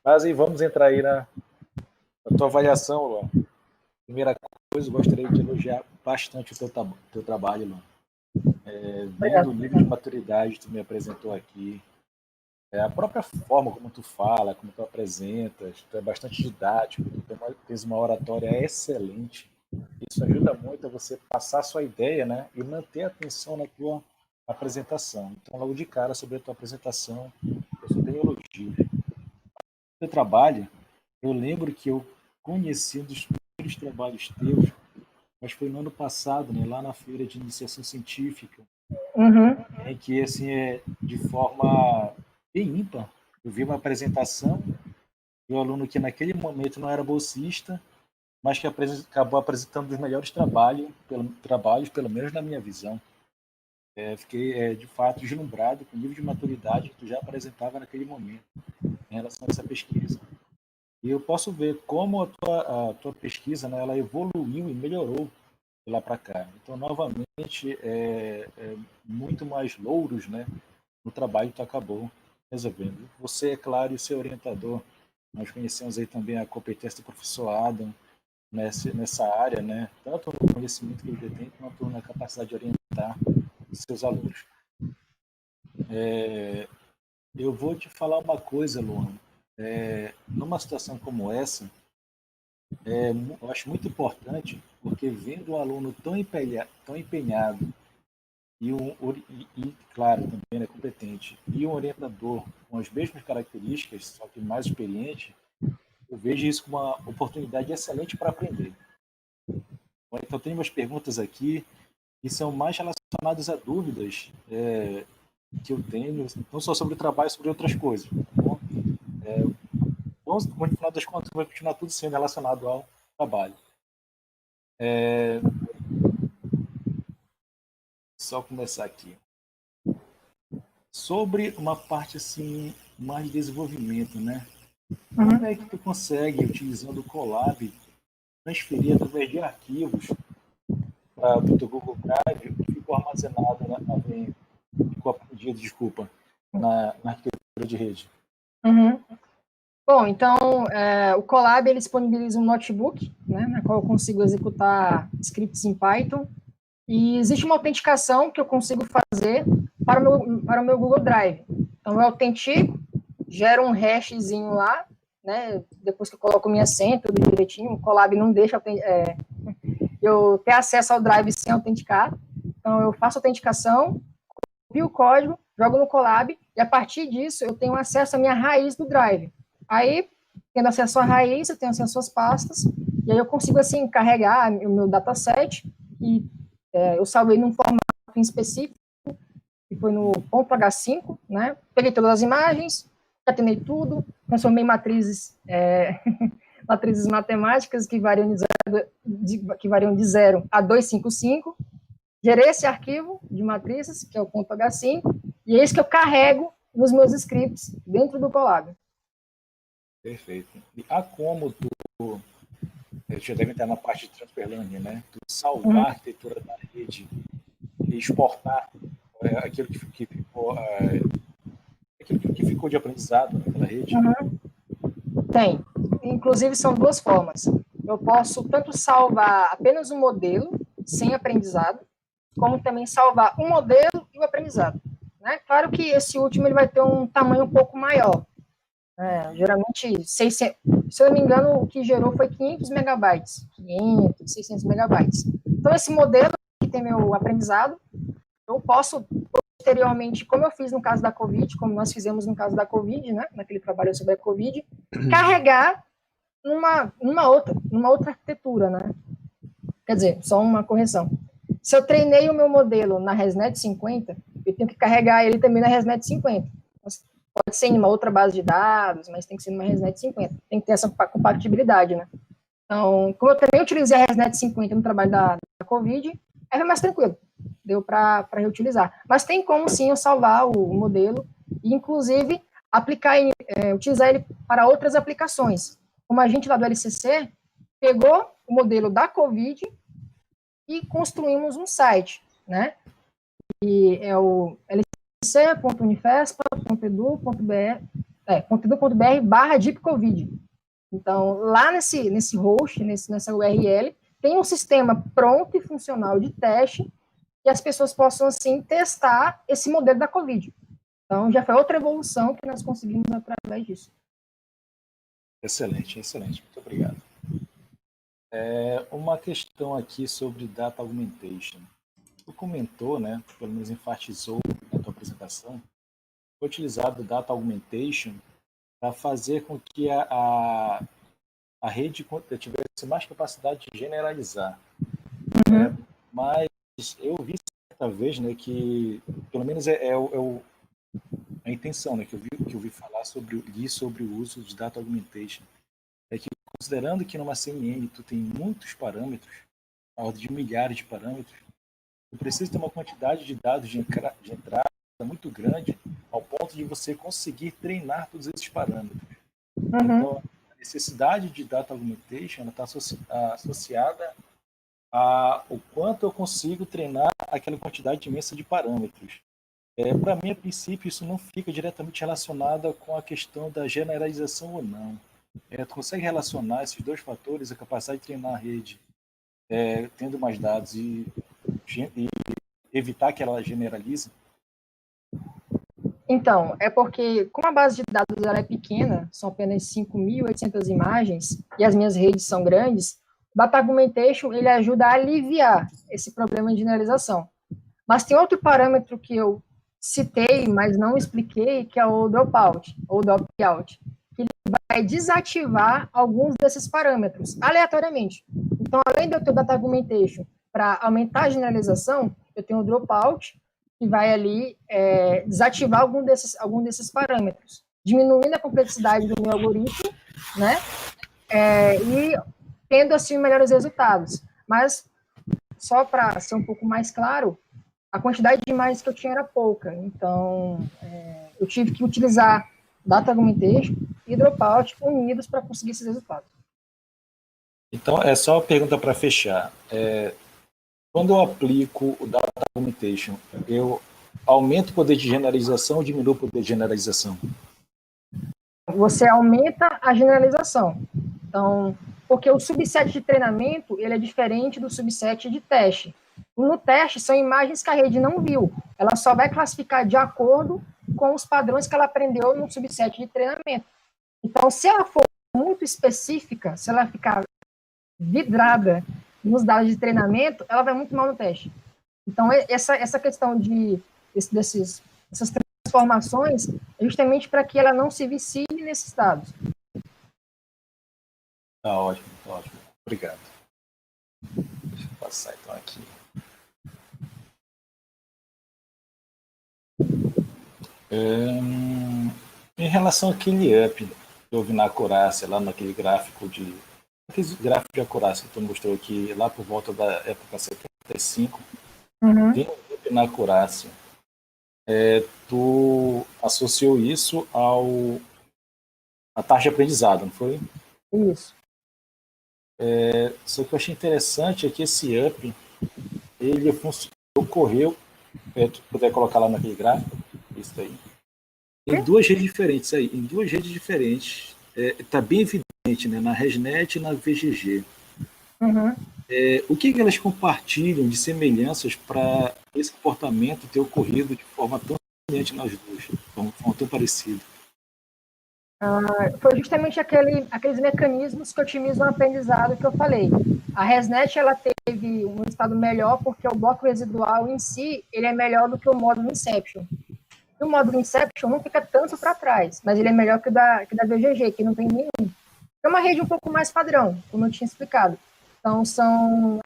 Mas aí vamos entrar aí na tua avaliação, Luan. Primeira coisa, eu gostaria de elogiar bastante o teu trabalho, Luan. Vendo o nível de maturidade que tu me apresentou aqui, a própria forma como tu fala, como tu apresentas, tu é bastante didático, tu tens uma oratória excelente. Isso ajuda muito a você passar a sua ideia, né, e manter a atenção na tua apresentação. Então, logo de cara, sobre a tua apresentação, eu só tenho elogios. O teu trabalho, eu lembro que eu conheci um dos primeiros trabalhos teus, mas foi no ano passado, né, lá na feira de iniciação científica, em que, assim, de forma bem ímpar, eu vi uma apresentação de um aluno que naquele momento não era bolsista, mas que acabou apresentando os melhores trabalhos, pelo menos na minha visão. Fiquei, de fato, deslumbrado com o nível de maturidade que tu já apresentava naquele momento, em relação a essa pesquisa. E eu posso ver como a tua pesquisa, né, ela evoluiu e melhorou de lá para cá. Então, novamente, muito mais louros, né, no trabalho que tu acabou resolvendo. Você, é claro, e o seu orientador, nós conhecemos aí também a competência do professor Adam nessa área, né, tanto no conhecimento que ele detém, quanto na capacidade de orientar os seus alunos. Eu vou te falar uma coisa, Luan. Numa situação como essa, eu acho muito importante, porque vendo um aluno tão empenhado e, claro, também é competente, e um orientador com as mesmas características, só que mais experiente, eu vejo isso como uma oportunidade excelente para aprender. Então, tem umas perguntas aqui que são mais relacionadas a dúvidas que eu tenho, não só sobre o trabalho, sobre outras coisas. Então, no final das contas, vai continuar tudo sendo relacionado ao trabalho. Só começar aqui. Sobre uma parte assim, mais de desenvolvimento, né? Como é que tu consegue, utilizando o Colab, transferir através de arquivos para o teu Google Drive o que ficou armazenado na arquitetura de rede? Bom, então, o Colab ele disponibiliza um notebook, né, na qual eu consigo executar scripts em Python, e existe uma autenticação que eu consigo fazer para o meu Google Drive. Então, eu autentico, gero um hashzinho lá, né? Depois que eu coloco minha senha, tudo direitinho, o Colab não deixa eu ter acesso ao Drive sem autenticar. Então, eu faço autenticação, copio o código, jogo no Colab, e a partir disso, eu tenho acesso à minha raiz do Drive. Aí, tendo acesso à raiz, eu tenho acesso às pastas, e aí eu consigo, assim, carregar o meu dataset, e eu salvei num formato em específico, que foi no .h5, né? Peguei todas as imagens, catenei tudo, transformei em matrizes, matrizes matemáticas que variam de 0 a 255, gerei esse arquivo de matrizes, que é o .h5, e é isso que eu carrego nos meus scripts dentro do Colab. Perfeito. E há como tu já deve estar na parte de transfer learning, né? Tu salvar a arquitetura da rede e exportar aquilo que ficou de aprendizado naquela rede. Tem. Inclusive, são duas formas. Eu posso tanto salvar apenas um modelo, sem aprendizado, como também salvar um modelo e o aprendizado. Né? Claro que esse último ele vai ter um tamanho um pouco maior. Geralmente, 600, se eu não me engano, o que gerou foi 500 megabytes. 500, 600 megabytes. Então, esse modelo que tem meu aprendizado, eu posso, posteriormente, como eu fiz no caso da Covid, como nós fizemos no caso da Covid, né, naquele trabalho sobre a Covid, carregar numa outra arquitetura, né? Quer dizer, só uma correção. Se eu treinei o meu modelo na ResNet 50, eu tenho que carregar ele também na ResNet 50. Pode ser em uma outra base de dados, mas tem que ser numa ResNet 50. Tem que ter essa compatibilidade, né? Então, como eu também utilizei a ResNet 50 no trabalho da Covid, é mais tranquilo. Deu para reutilizar. Mas tem como, sim, eu salvar o modelo e, inclusive, utilizar ele para outras aplicações. Como a gente lá do LCC pegou o modelo da Covid e construímos um site, né? E é o lcc.unifespa.edu.br/deepcovid. Então, lá nesse host, nessa URL, tem um sistema pronto e funcional de teste e as pessoas possam, assim, testar esse modelo da Covid. Então, já foi outra evolução que nós conseguimos através disso. Excelente, excelente. Muito obrigado. Uma questão aqui sobre Data Augmentation. Tu comentou, né, pelo menos enfatizou na tua apresentação, foi utilizado Data Augmentation para fazer com que a rede tivesse mais capacidade de generalizar. Mas eu vi certa vez, né, que pelo menos a intenção, né, que eu vi falar sobre o uso de Data Augmentation, é que considerando que numa CNN tu tem muitos parâmetros, a ordem de milhares de parâmetros, tu precisa ter uma quantidade de dados de entrada muito grande ao ponto de você conseguir treinar todos esses parâmetros. Então, a necessidade de Data Augmentation está associada ao quanto eu consigo treinar aquela quantidade imensa de parâmetros. Para mim, a princípio, isso não fica diretamente relacionado com a questão da generalização ou não. Tu consegue relacionar esses dois fatores, a capacidade de treinar a rede, tendo mais dados e evitar que ela generalize? Então, é porque, como a base de dados ela é pequena, são apenas 5.800 imagens, e as minhas redes são grandes, o Data Augmentation ele ajuda a aliviar esse problema de generalização. Mas tem outro parâmetro que eu citei, mas não expliquei, que é o dropout, ou dropout, que ele vai desativar alguns desses parâmetros, aleatoriamente. Então, além de eu ter o Data Augmentation para aumentar a generalização, eu tenho o dropout, que vai ali desativar algum desses parâmetros, diminuindo a complexidade do meu algoritmo, né? E tendo, assim, melhores resultados. Mas, só para ser um pouco mais claro, a quantidade de imagens que eu tinha era pouca. Então, eu tive que utilizar Data Augmentation e Dropout unidos para conseguir esses resultados. Então, é só uma pergunta para fechar. Quando eu aplico o Data Augmentation, eu aumento o poder de generalização ou diminuo o poder de generalização? Você aumenta a generalização. Então, porque o subset de treinamento ele é diferente do subset de teste. No teste, são imagens que a rede não viu. Ela só vai classificar de acordo com os padrões que ela aprendeu no subset de treinamento. Então, se ela for muito específica, se ela ficar vidrada nos dados de treinamento, ela vai muito mal no teste. Então, essa questão essas transformações é justamente para que ela não se vicie nesses dados. Tá ótimo, tá ótimo. Obrigado. Deixa eu passar então aqui. Em relação àquele up que houve na acurácia, lá naquele gráfico de acurácia que tu mostrou aqui, lá por volta da época 75, tem um up na acurácia. Tu associou isso à taxa de aprendizado, não foi? Isso. Só que eu achei interessante é que esse up, ele ocorreu, tu puder colocar lá naquele gráfico, isso aí, em duas redes diferentes aí, está bem evidente, né, na ResNet e na VGG. O que elas compartilham de semelhanças para esse comportamento ter ocorrido de forma tão semelhante nas duas, de forma tão parecida? Foi justamente aqueles mecanismos que otimizam o aprendizado que eu falei. A ResNet, ela teve um estado melhor porque o bloco residual em si, ele é melhor do que o módulo Inception. E o módulo Inception não fica tanto para trás, mas ele é melhor que o da VGG, que não tem nenhum. É uma rede um pouco mais padrão, como eu tinha explicado. Então, são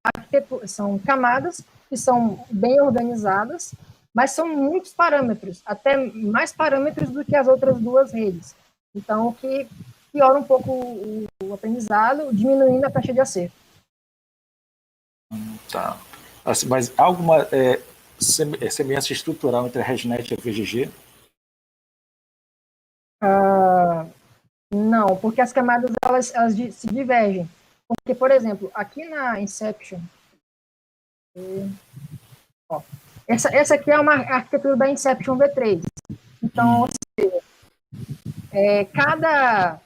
camadas que são bem organizadas, mas são muitos parâmetros, até mais parâmetros do que as outras duas redes. Então, o que piora um pouco o aprendizado, diminuindo a taxa de acerto. Tá. Mas há alguma semelhança estrutural entre a ResNet e a VGG? Não, porque as camadas elas se divergem. Porque, por exemplo, aqui na Inception, essa aqui é uma arquitetura da Inception V3. Então, ou seja, cada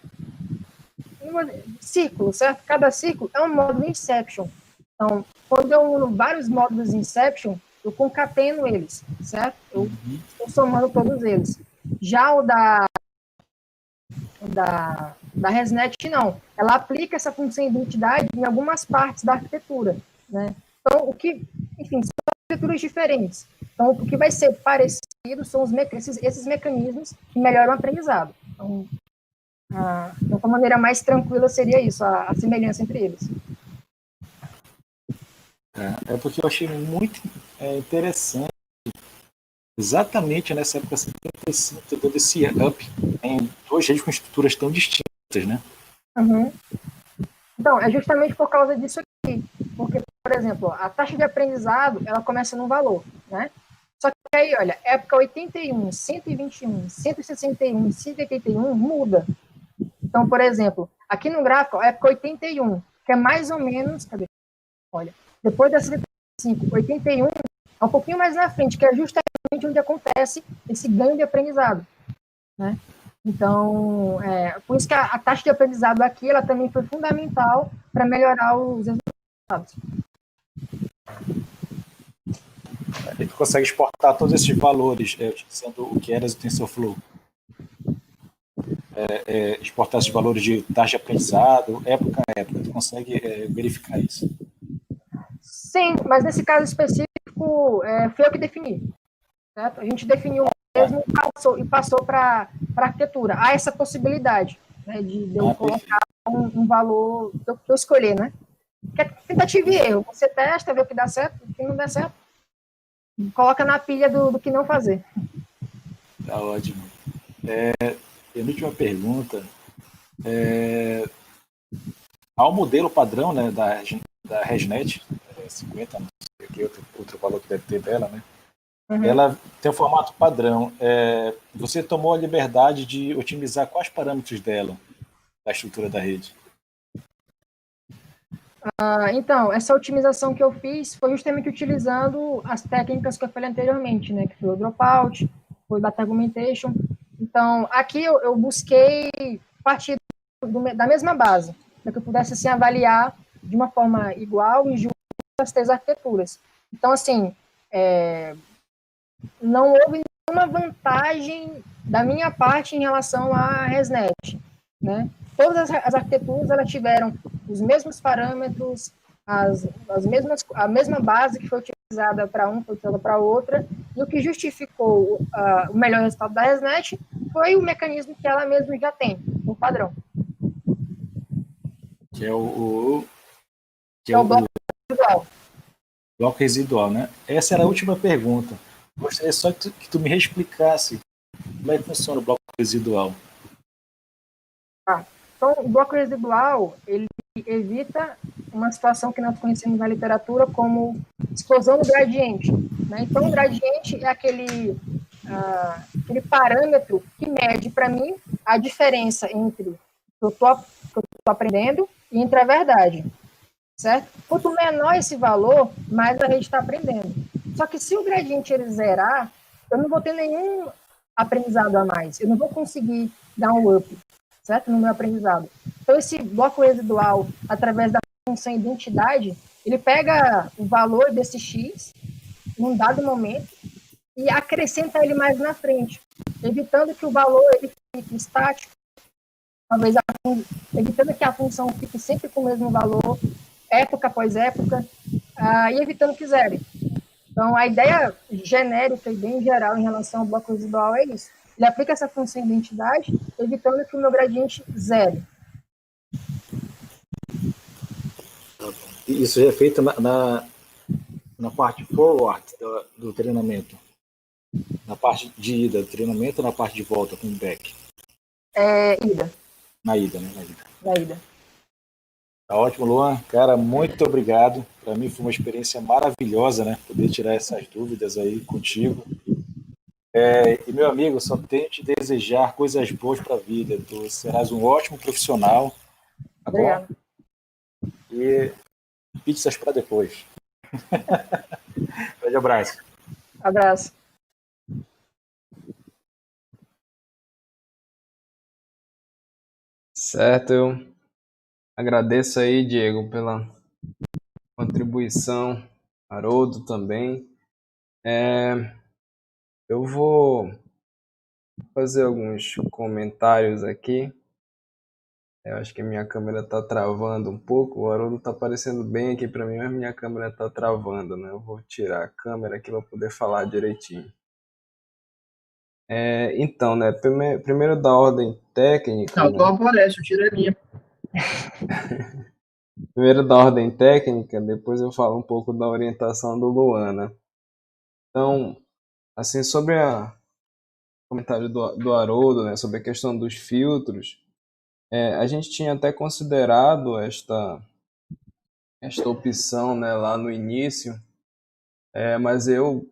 círculo, certo? Cada círculo é um módulo Inception. Então, quando eu uno vários módulos Inception, eu concateno eles, certo? Eu estou somando todos eles. Já o da ResNet, não. Ela aplica essa função de identidade em algumas partes da arquitetura, né? Então, enfim, são arquiteturas diferentes. Então, o que vai ser parecido são esses mecanismos que melhoram o aprendizado. Então, de uma maneira mais tranquila seria isso, a semelhança entre eles. Porque eu achei muito interessante, exatamente nessa época 75, todo esse up em duas redes com estruturas tão distintas, né? Então, é justamente por causa disso aqui. Porque, por exemplo, a taxa de aprendizado, ela começa num valor, né? Só que aí, olha, época 81, 121, 161, 181 muda. Então, por exemplo, aqui no gráfico, a época 81, que é mais ou menos, olha, depois da 75, 81, é um pouquinho mais na frente, que é justamente onde acontece esse ganho de aprendizado, né? Então, por isso que a taxa de aprendizado aqui, ela também foi fundamental para melhorar os resultados. E tu consegue exportar todos esses valores utilizando o Keras e o TensorFlow. Exportar esses valores de taxa de aprendizado, época a época. Tu consegue verificar isso? Sim, mas nesse caso específico, foi eu que defini. Certo? A gente definiu mesmo e passou para a arquitetura. Há essa possibilidade, né, de eu colocar um valor que eu escolher, né? Que é tentativa e erro. Você testa, vê o que dá certo, o que não dá certo, coloca na pilha do que não fazer. Tá ótimo. E a última pergunta. Há um modelo padrão, né, da ResNet, 50, não sei o que, outro valor que deve ter dela, né? Ela tem um formato padrão. Você tomou a liberdade de otimizar quais parâmetros dela, da estrutura da rede? Então, essa otimização que eu fiz foi justamente utilizando as técnicas que eu falei anteriormente, né? Que foi o dropout, foi o data augmentation. Então, aqui eu busquei partir da mesma base, para que eu pudesse assim, avaliar de uma forma igual e justa as três arquiteturas. Então, assim, não houve nenhuma vantagem da minha parte em relação à ResNet, né? Todas as arquiteturas elas tiveram os mesmos parâmetros, a mesma base que foi utilizada para um, foi utilizada para outra, e o que justificou o melhor resultado da ResNet foi o mecanismo que ela mesma já tem, o padrão. Que é o bloco residual. Bloco residual, né? Essa era a última pergunta. Gostaria só que tu me reexplicasse como é que funciona o bloco residual. Então, o bloco residual, ele evita uma situação que nós conhecemos na literatura como explosão do gradiente, né? Então, o gradiente é aquele parâmetro que mede, para mim, a diferença entre o que eu estou aprendendo e entre a verdade, certo? Quanto menor esse valor, mais a gente está aprendendo. Só que se o gradiente ele zerar, eu não vou ter nenhum aprendizado a mais. Eu não vou conseguir dar um up, certo? No meu aprendizado. Então, esse bloco residual, através da função identidade, ele pega o valor desse X num dado momento e acrescenta ele mais na frente, evitando que o valor ele fique estático, talvez evitando que a função fique sempre com o mesmo valor, época após época, e evitando que zere. Então, a ideia genérica e bem geral em relação ao bloco residual é isso. Ele aplica essa função identidade, evitando que o meu gradiente zere. Isso é feito na parte forward do treinamento? Na parte de ida do treinamento ou na parte de volta com o back? Ida. Na ida, né? Na ida. Tá ótimo, Luan. Cara, muito obrigado. Para mim foi uma experiência maravilhosa, né? Poder tirar essas dúvidas aí contigo. E, meu amigo, só tenho te desejar coisas boas para a vida. Tu serás um ótimo profissional, tá bom? E pizzas para depois. Grande abraço. Abraço. Certo, eu agradeço aí, Diego, pela contribuição, Haroldo também. Eu vou fazer alguns comentários aqui. Eu acho que a minha câmera está travando um pouco. O Haroldo está aparecendo bem aqui para mim, mas minha câmera está travando, né? Eu vou tirar a câmera aqui para poder falar direitinho. Então, né? Primeiro da ordem técnica. Não, tu aparece, eu tiro a minha. Primeiro da ordem técnica, depois eu falo um pouco da orientação do Luana. Então, assim, sobre o comentário do Haroldo, né, sobre a questão dos filtros, a gente tinha até considerado esta opção, né, lá no início, mas eu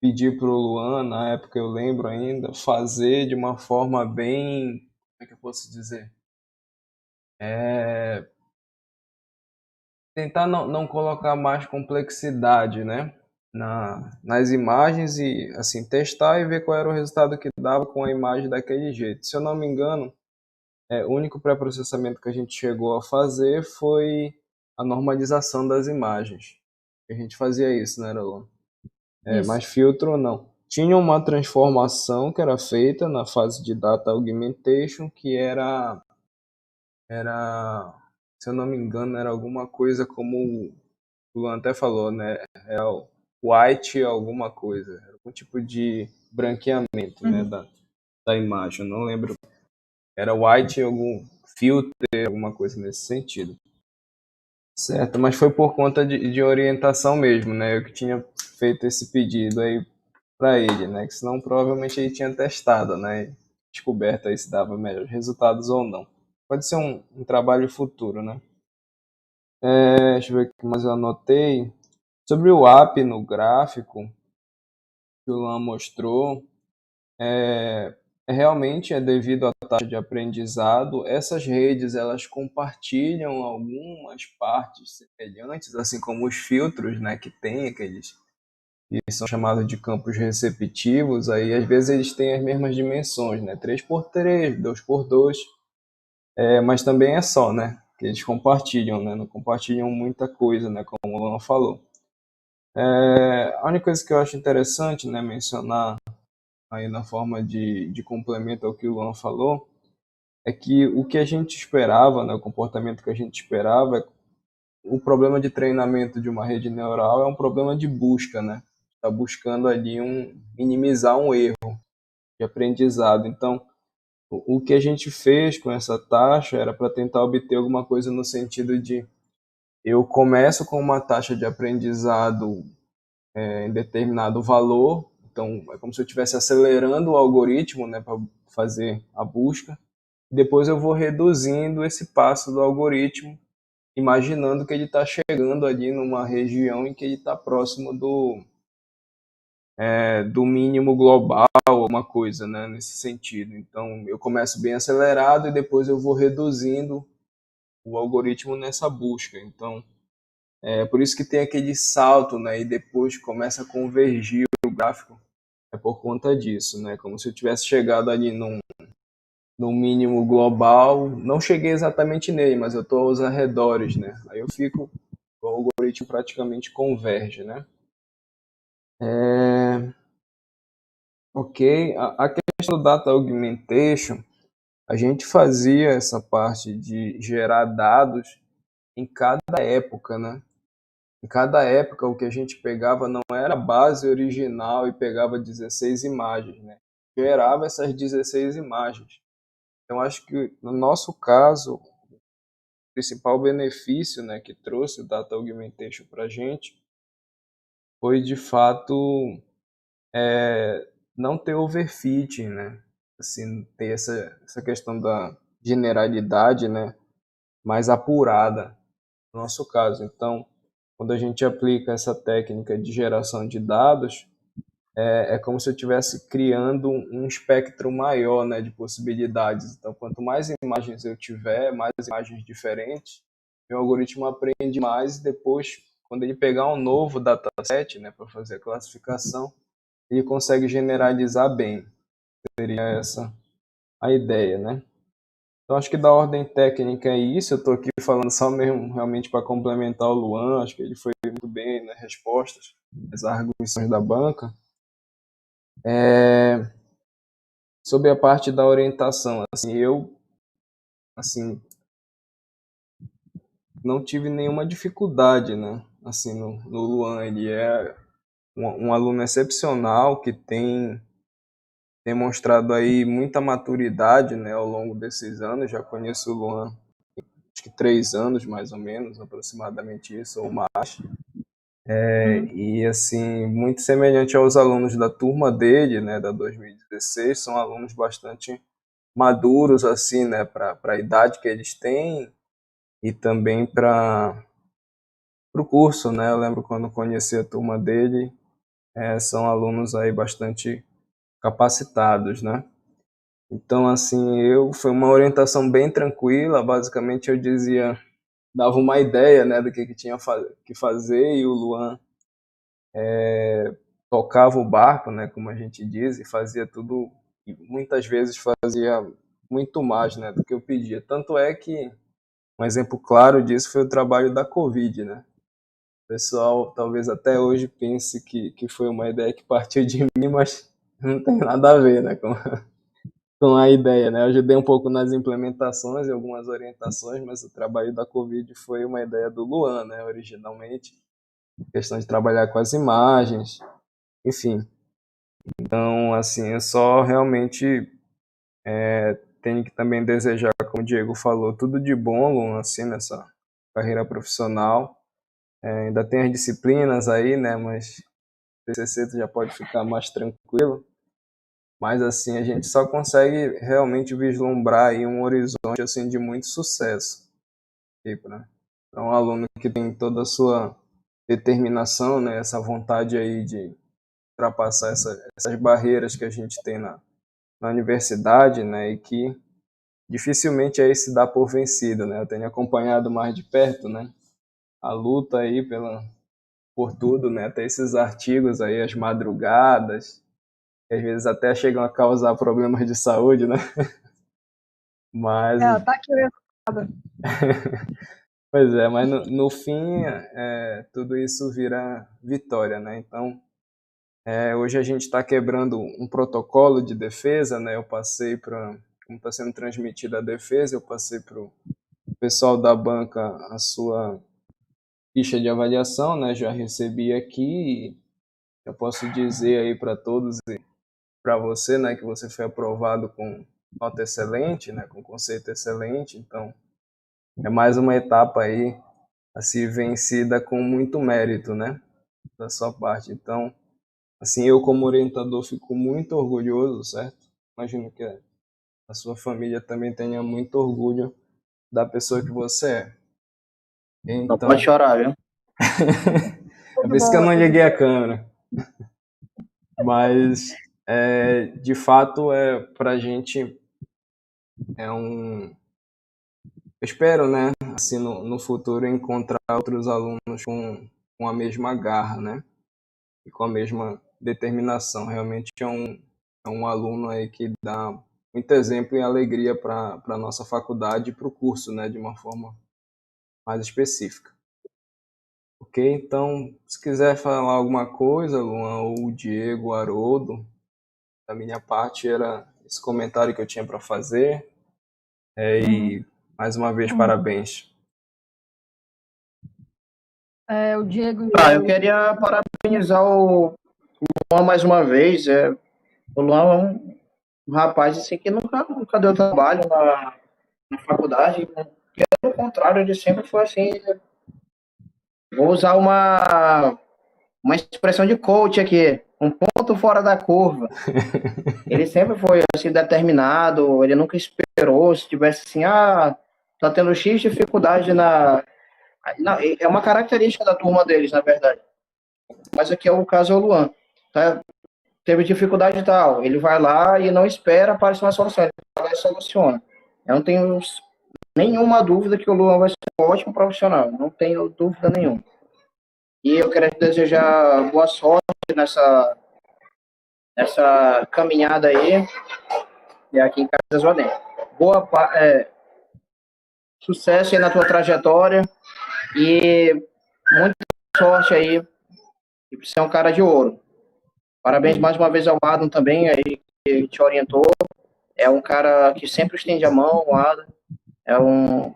pedi para o Luan, na época eu lembro ainda, fazer de uma forma bem, como é que eu posso dizer? Tentar não colocar mais complexidade, né, nas imagens e assim testar e ver qual era o resultado que dava com a imagem daquele jeito. Se eu não me engano, o único pré-processamento que a gente chegou a fazer foi a normalização das imagens. A gente fazia isso, né, Luan? Mas filtro não. Tinha uma transformação que era feita na fase de data augmentation, que era, se eu não me engano, era alguma coisa como o Luan até falou, né? É o white alguma coisa, era algum tipo de branqueamento, né, da imagem. Eu não lembro. Era white algum filter, alguma coisa nesse sentido. Certo, mas foi por conta de orientação mesmo, né? Eu que tinha feito esse pedido aí para ele, né? Que senão provavelmente ele tinha testado, né? Descoberto aí se dava melhores resultados ou não. Pode ser um trabalho futuro, né? Deixa eu ver o que mais eu anotei. Sobre o app no gráfico que o Luan mostrou, realmente é devido à taxa de aprendizado. Essas redes elas compartilham algumas partes semelhantes, assim como os filtros, né? Que tem aqueles que são chamados de campos receptivos, aí às vezes eles têm as mesmas dimensões, né? 3x3, 2x2, mas também é só, né? Que eles compartilham, né? Não compartilham muita coisa, né? Como o Luan falou. A única coisa que eu acho interessante, né, mencionar aí na forma de complemento ao que o Luan falou, é que o que a gente esperava, né, o comportamento que a gente esperava, o problema de treinamento de uma rede neural é um problema de busca, né? Está buscando ali minimizar um erro de aprendizado. Então, o que a gente fez com essa taxa era para tentar obter alguma coisa no sentido de eu começo com uma taxa de aprendizado em determinado valor, então é como se eu estivesse acelerando o algoritmo, né, para fazer a busca. Depois eu vou reduzindo esse passo do algoritmo, imaginando que ele está chegando ali numa região em que ele está próximo do mínimo global, alguma coisa, né, nesse sentido. Então eu começo bem acelerado e depois eu vou reduzindo o algoritmo nessa busca. Então é por isso que tem aquele salto, né, e depois começa a convergir o gráfico. É por conta disso, né, como se eu tivesse chegado ali num mínimo global. Não cheguei exatamente nele, mas eu estou aos arredores, né? Aí eu fico, o algoritmo praticamente converge, né? Ok, a questão do data augmentation, a gente fazia essa parte de gerar dados em cada época, né? Em cada época o que a gente pegava não era a base original e pegava 16 imagens, né? Gerava essas 16 imagens. Então acho que no nosso caso, o principal benefício, né, que trouxe o Data Augmentation para a gente foi de fato não ter overfitting, né? Assim, ter essa questão da generalidade, né, mais apurada no nosso caso. Então, quando a gente aplica essa técnica de geração de dados, é como se eu estivesse criando um espectro maior, né, de possibilidades. Então, quanto mais imagens eu tiver, mais imagens diferentes, meu algoritmo aprende mais e depois, quando ele pegar um novo dataset, né, para fazer a classificação, ele consegue generalizar bem. Seria essa a ideia, né? Então, acho que da ordem técnica é isso. Eu estou aqui falando só mesmo realmente para complementar o Luan. Acho que ele foi muito bem nas respostas às arguições da banca. Sobre a parte da orientação, assim, eu assim, não tive nenhuma dificuldade, né? Assim, no Luan, ele é um aluno excepcional que tem demonstrado aí muita maturidade, né, ao longo desses anos. Já conheço o Luan, acho que 3 anos, mais ou menos, aproximadamente isso, ou mais. E, assim, muito semelhante aos alunos da turma dele, né, da 2016, são alunos bastante maduros, assim, né, para a idade que eles têm e também para o curso, né? Eu lembro quando conheci a turma dele, são alunos aí bastante capacitados, né? Então, assim, foi uma orientação bem tranquila. Basicamente, eu dizia, dava uma ideia, né, do que tinha que fazer, e o Luan tocava o barco, né, como a gente diz, e fazia tudo, e muitas vezes fazia muito mais, né, do que eu pedia. Tanto é que um exemplo claro disso foi o trabalho da Covid, né? O pessoal talvez até hoje pense que foi uma ideia que partiu de mim, mas não tem nada a ver, né, com a ideia, né? Eu ajudei um pouco nas implementações e algumas orientações, mas o trabalho da Covid foi uma ideia do Luan, né, originalmente. Questão de trabalhar com as imagens, enfim. Então, assim, eu só realmente tenho que também desejar, como o Diego falou, tudo de bom, Luan, assim, nessa carreira profissional. Ainda tem as disciplinas aí, né, mas TCC tu já pode ficar mais tranquilo. Mas assim, a gente só consegue realmente vislumbrar aí um horizonte assim de muito sucesso. Tipo, né? Para um aluno que tem toda a sua determinação, né, essa vontade aí de ultrapassar essas barreiras que a gente tem na universidade, né, e que dificilmente aí se dá por vencido, né? Eu tenho acompanhado mais de perto, né, a luta aí por tudo, né, até esses artigos aí, as madrugadas, que às vezes até chegam a causar problemas de saúde, né? Mas, Tá aqui mesmo. Pois é, mas no fim tudo isso vira vitória, né? Então, hoje a gente está quebrando um protocolo de defesa, né? Eu passei para, como está sendo transmitida a defesa, eu passei para o pessoal da banca a sua ficha de avaliação, né? Já recebi aqui e eu posso dizer aí para todos e para você, né, que você foi aprovado com nota excelente, né, com conceito excelente. Então, é mais uma etapa aí a ser vencida com muito mérito, né, da sua parte. Então, assim, eu como orientador fico muito orgulhoso, certo? Imagino que a sua família também tenha muito orgulho da pessoa que você é. Não pode Então, chorar, viu? é Tudo por isso que eu bom, não tudo liguei a bem. câmera. Mas, de fato, para a gente é um. Eu espero, né, assim, no futuro, encontrar outros alunos com a mesma garra, né, e com a mesma determinação. Realmente é um aluno aí que dá muito exemplo e alegria para a nossa faculdade e para o curso, né, de uma forma mais específica. Ok? Então, se quiser falar alguma coisa, Luan, ou o Diego, o Haroldo, da minha parte era esse comentário que eu tinha para fazer. E mais uma vez, parabéns. O Diego e o Ah, eu Haroldo. queria parabenizar o Luan mais uma vez. O Luan é um rapaz assim, que nunca deu trabalho na faculdade. Né? Pelo contrário, ele sempre foi assim. Vou usar uma expressão de coach aqui, um ponto fora da curva. Ele sempre foi assim, determinado, ele nunca esperou, se tivesse assim, tá tendo X dificuldade na. É uma característica da turma deles, na verdade. Mas aqui é o caso é o Luan. Tá? Teve dificuldade e tal. Ele vai lá e não espera aparecer uma solução. Ele vai lá e soluciona. Eu não tenho nenhuma dúvida que o Luan vai ser um ótimo profissional. Não tenho dúvida nenhuma. E eu quero te desejar boa sorte nessa caminhada aí, e aqui em Casa Zonete. Sucesso aí na tua trajetória e muita sorte aí. E você é um cara de ouro. Parabéns mais uma vez ao Adam também, aí, que te orientou. É um cara que sempre estende a mão, o Adam. É um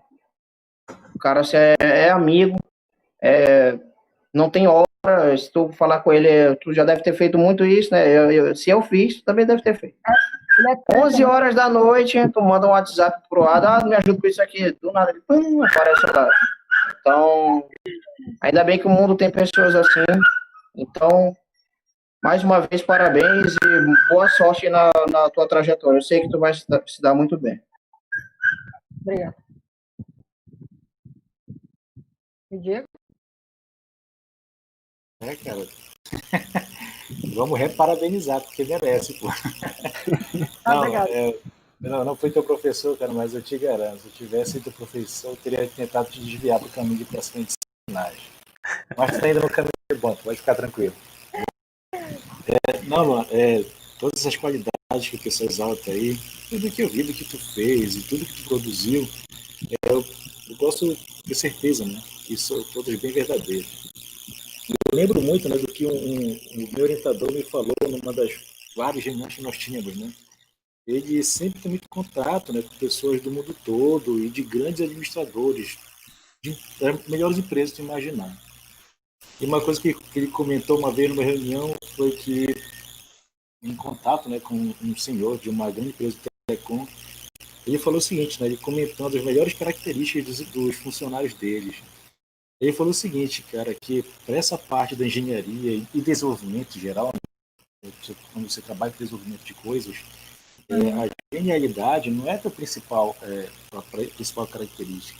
cara, assim, é amigo, não tem hora. Se tu falar com ele, tu já deve ter feito muito isso, né? Se eu fiz, tu também deve ter feito. Ele é 11 técnico, horas da noite, tu manda um WhatsApp pro Adam, me ajuda com isso aqui. Do nada, ele aparece lá. Então, ainda bem que o mundo tem pessoas assim. Então, mais uma vez, parabéns e boa sorte na tua trajetória. Eu sei que tu vai se dar muito bem. obrigado. E Diego? Cara. Vamos reparabenizar, porque merece, pô. Obrigado. Não foi teu professor, cara, mas eu te garanto, se eu tivesse sido professor, eu teria tentado te desviar do caminho de próxima ensinagem. Mas tu tá ainda no caminho bom, tu pode ficar tranquilo. Todas essas qualidades que o pessoal exalta aí, tudo que eu vi, do que tu fez e tudo que tu produziu, eu posso ter certeza, né, que são todas bem verdadeiras. Eu lembro muito, né, do que o meu orientador me falou numa das várias reuniões que nós tínhamos, né? Ele sempre tem muito contato, né, com pessoas do mundo todo e de grandes administradores, das melhores empresas de imaginar. E uma coisa que ele comentou uma vez numa reunião foi que, em contato, né, com um senhor de uma grande empresa de telecom, ele falou o seguinte, né, ele comentando as melhores características dos funcionários deles. Ele falou o seguinte, cara, que para essa parte da engenharia e desenvolvimento geral, né, quando você trabalha com desenvolvimento de coisas, a genialidade não é a principal característica.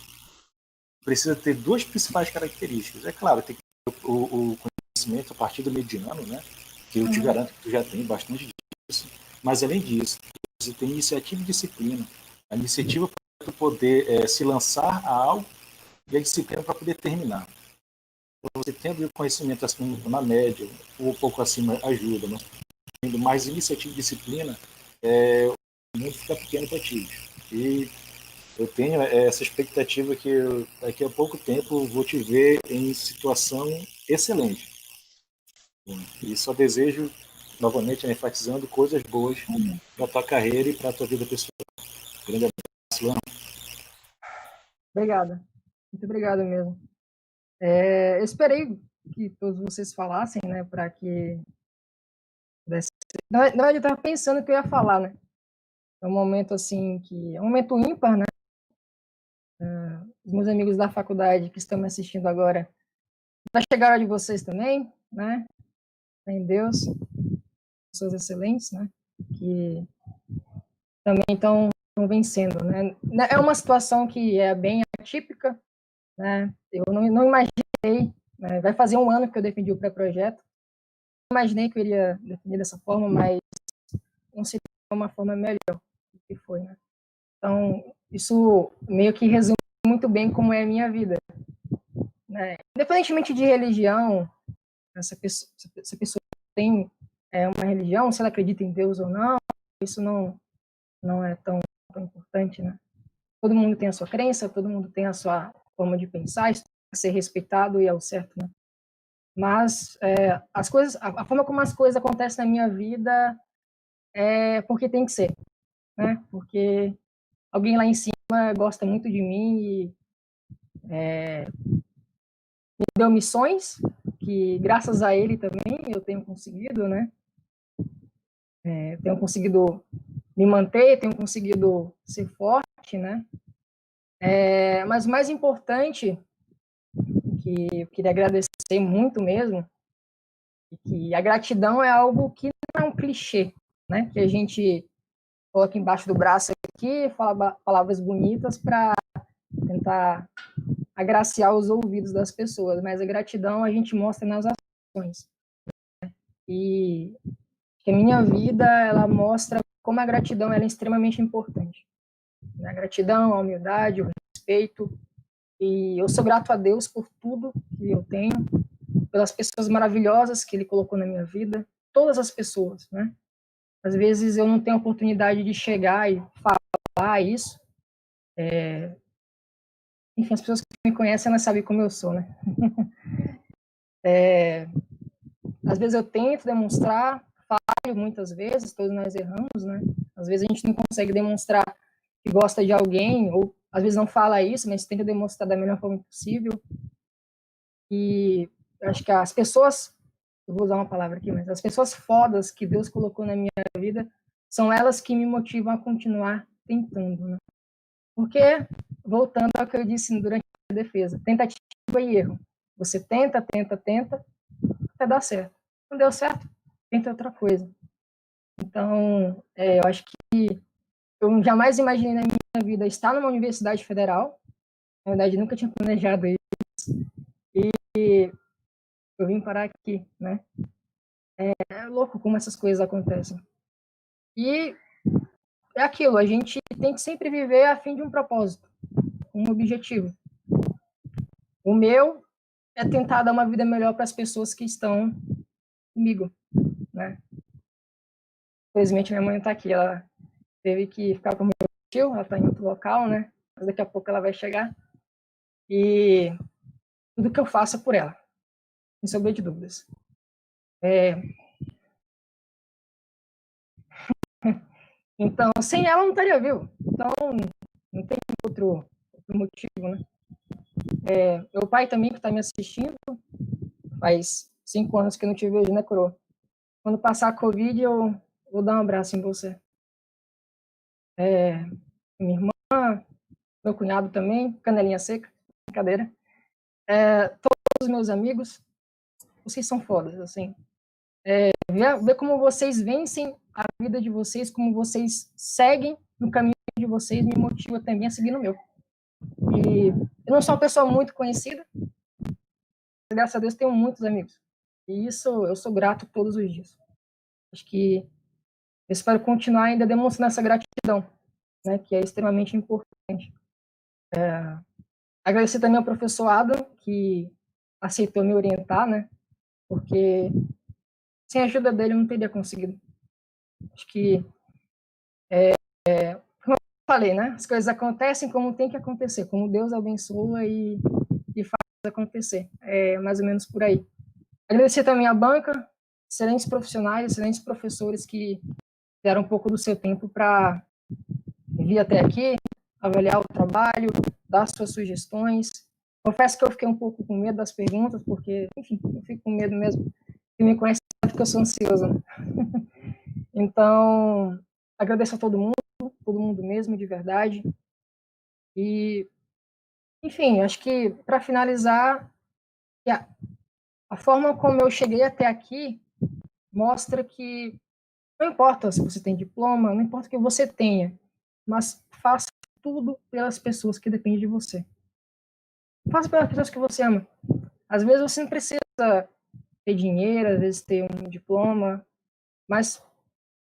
Precisa ter duas principais características. É claro, tem que ter o conhecimento a partir do mediano, né? Que eu te garanto que tu já tem bastante disso. Mas além disso, você tem iniciativa e disciplina. A iniciativa para tu poder se lançar a algo e a disciplina para poder terminar. Você tendo o conhecimento assim na média, ou um pouco acima, ajuda, mas tendo mais iniciativa e disciplina, o mundo fica pequeno para ti. E Eu tenho essa expectativa que daqui a pouco tempo vou te ver em situação excelente. E só desejo, novamente, enfatizando coisas boas para a tua carreira e para a tua vida pessoal. Grande abraço, Luan. Obrigada. Muito obrigado mesmo. Eu esperei que todos vocês falassem, né, para que pudesse... Na verdade, eu estava pensando o que eu ia falar, né? É um momento, assim, que... É um momento ímpar, né? Os meus amigos da faculdade que estão me assistindo agora, vai chegar a hora de vocês também, né? Em Deus, pessoas excelentes, né? Que também estão vencendo, né? É uma situação que é bem atípica, né? Eu não imaginei, né? Vai fazer um ano que eu defendi o pré-projeto, não imaginei que eu iria definir dessa forma, mas não sei uma forma melhor do que foi, né? Então, isso meio que resume muito bem como é a minha vida, né? Independentemente de religião, essa pessoa tem uma religião, se ela acredita em Deus ou não, isso não é tão importante, né? Todo mundo tem a sua crença, todo mundo tem a sua forma de pensar, isso tem que ser respeitado e é o certo, né? Mas as coisas, a forma como as coisas acontecem na minha vida é porque tem que ser, né? Porque alguém lá em cima gosta muito de mim e me deu missões que, graças a ele também, eu tenho conseguido, né? Tenho conseguido me manter, tenho conseguido ser forte, né? Mas o mais importante, que eu queria agradecer muito mesmo, é que a gratidão é algo que não é um clichê, né? Que a gente coloca embaixo do braço aqui, fala palavras bonitas para tentar agraciar os ouvidos das pessoas, mas a gratidão a gente mostra nas ações. E a minha vida, ela mostra como a gratidão ela é extremamente importante. A gratidão, a humildade, o respeito. E eu sou grato a Deus por tudo que eu tenho, pelas pessoas maravilhosas que Ele colocou na minha vida, todas as pessoas, né? Às vezes eu não tenho a oportunidade de chegar e falar isso. Enfim, as pessoas que me conhecem, elas sabem como eu sou, né? Às vezes eu tento demonstrar, falho muitas vezes, todos nós erramos, né? Às vezes a gente não consegue demonstrar que gosta de alguém, ou às vezes não fala isso, mas tenta demonstrar da melhor forma possível. E eu acho que as pessoas, eu vou usar uma palavra aqui, mas as pessoas fodas que Deus colocou na minha vida, são elas que me motivam a continuar tentando, né? Porque, voltando ao que eu disse durante a defesa, tentativa e erro. Você tenta, até dar certo. Não deu certo, tenta outra coisa. Então, eu acho que eu jamais imaginei na minha vida estar numa universidade federal. Na verdade, nunca tinha planejado isso. E eu vim parar aqui, né? É louco como essas coisas acontecem. E é aquilo, a gente tem que sempre viver a fim de um propósito, um objetivo. O meu é tentar dar uma vida melhor para as pessoas que estão comigo, né? Infelizmente, minha mãe não está aqui, ela teve que ficar com o meu tio, ela está em outro local, né? Mas daqui a pouco ela vai chegar. E tudo que eu faço é por ela, sem sombra de dúvidas. Então, sem ela, eu não estaria vivo. Então, não tem outro motivo, né? Meu pai também, que está me assistindo, faz 5 anos que eu não te vejo, né, coroa? Quando passar a Covid, eu vou dar um abraço em você. Minha irmã, meu cunhado também, canelinha seca, brincadeira. Todos os meus amigos, vocês são fodas, assim. Ver como vocês vencem a vida de vocês, como vocês seguem no caminho de vocês, me motiva também a seguir no meu. E eu não sou uma pessoa muito conhecida, mas graças a Deus tenho muitos amigos. E isso eu sou grato todos os dias. Acho que eu espero continuar ainda demonstrando essa gratidão, né, que é extremamente importante. Agradecer também ao professor Adam, que aceitou me orientar, né, porque sem a ajuda dele eu não teria conseguido. Acho que falei, né? As coisas acontecem como tem que acontecer, como Deus abençoa e faz acontecer. É mais ou menos por aí. Agradecer também à banca, excelentes profissionais, excelentes professores que deram um pouco do seu tempo para vir até aqui, avaliar o trabalho, dar suas sugestões. Confesso que eu fiquei um pouco com medo das perguntas, porque, enfim, eu fico com medo mesmo. Quem me conhece sabe que eu sou ansiosa. Né? Então, agradeço a todo mundo mesmo, de verdade. E, enfim, acho que, para finalizar, a forma como eu cheguei até aqui mostra que não importa se você tem diploma, não importa o que você tenha, mas faça tudo pelas pessoas que dependem de você. Faça pelas pessoas que você ama. Às vezes você não precisa ter dinheiro, às vezes ter um diploma, mas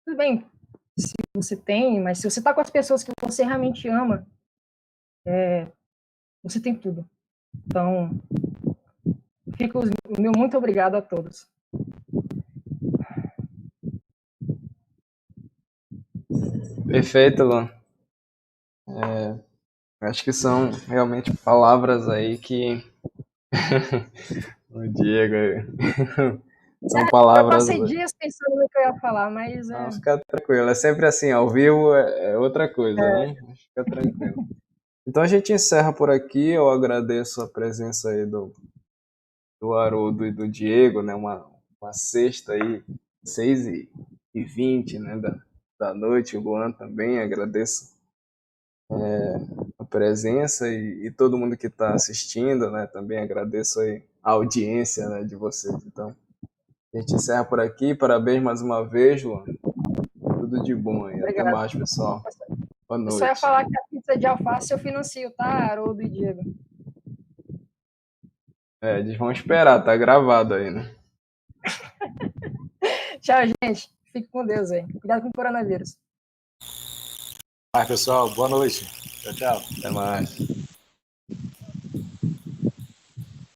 tudo bem se você tem, mas se você está com as pessoas que você realmente ama, você tem tudo. Então, fica o meu muito obrigado a todos. Perfeito, Luan. Acho que são realmente palavras aí que o Diego são Eu palavras. passei dias pensando no que eu ia falar, mas Não, fica tranquilo. É sempre assim, ao vivo é outra coisa, né? Fica tranquilo. Então a gente encerra por aqui. Eu agradeço a presença aí do Haroldo e do Diego, né? Uma sexta aí, 6h20, né? Da noite. O Luan também, agradeço a presença e todo mundo que está assistindo, né? Também agradeço aí a audiência, né, de vocês. Então, a gente encerra por aqui. Parabéns mais uma vez, Luan. Tudo de bom aí. Até obrigado. mais, pessoal. Boa Eu só ia noite. falar que a pizza de alface eu financio, tá, Haroldo e Diego? Eles vão esperar, tá gravado aí, né? Tchau, gente. Fique com Deus aí. Cuidado com o coronavírus. Mas, pessoal, boa noite. Tchau, tchau. Até mais.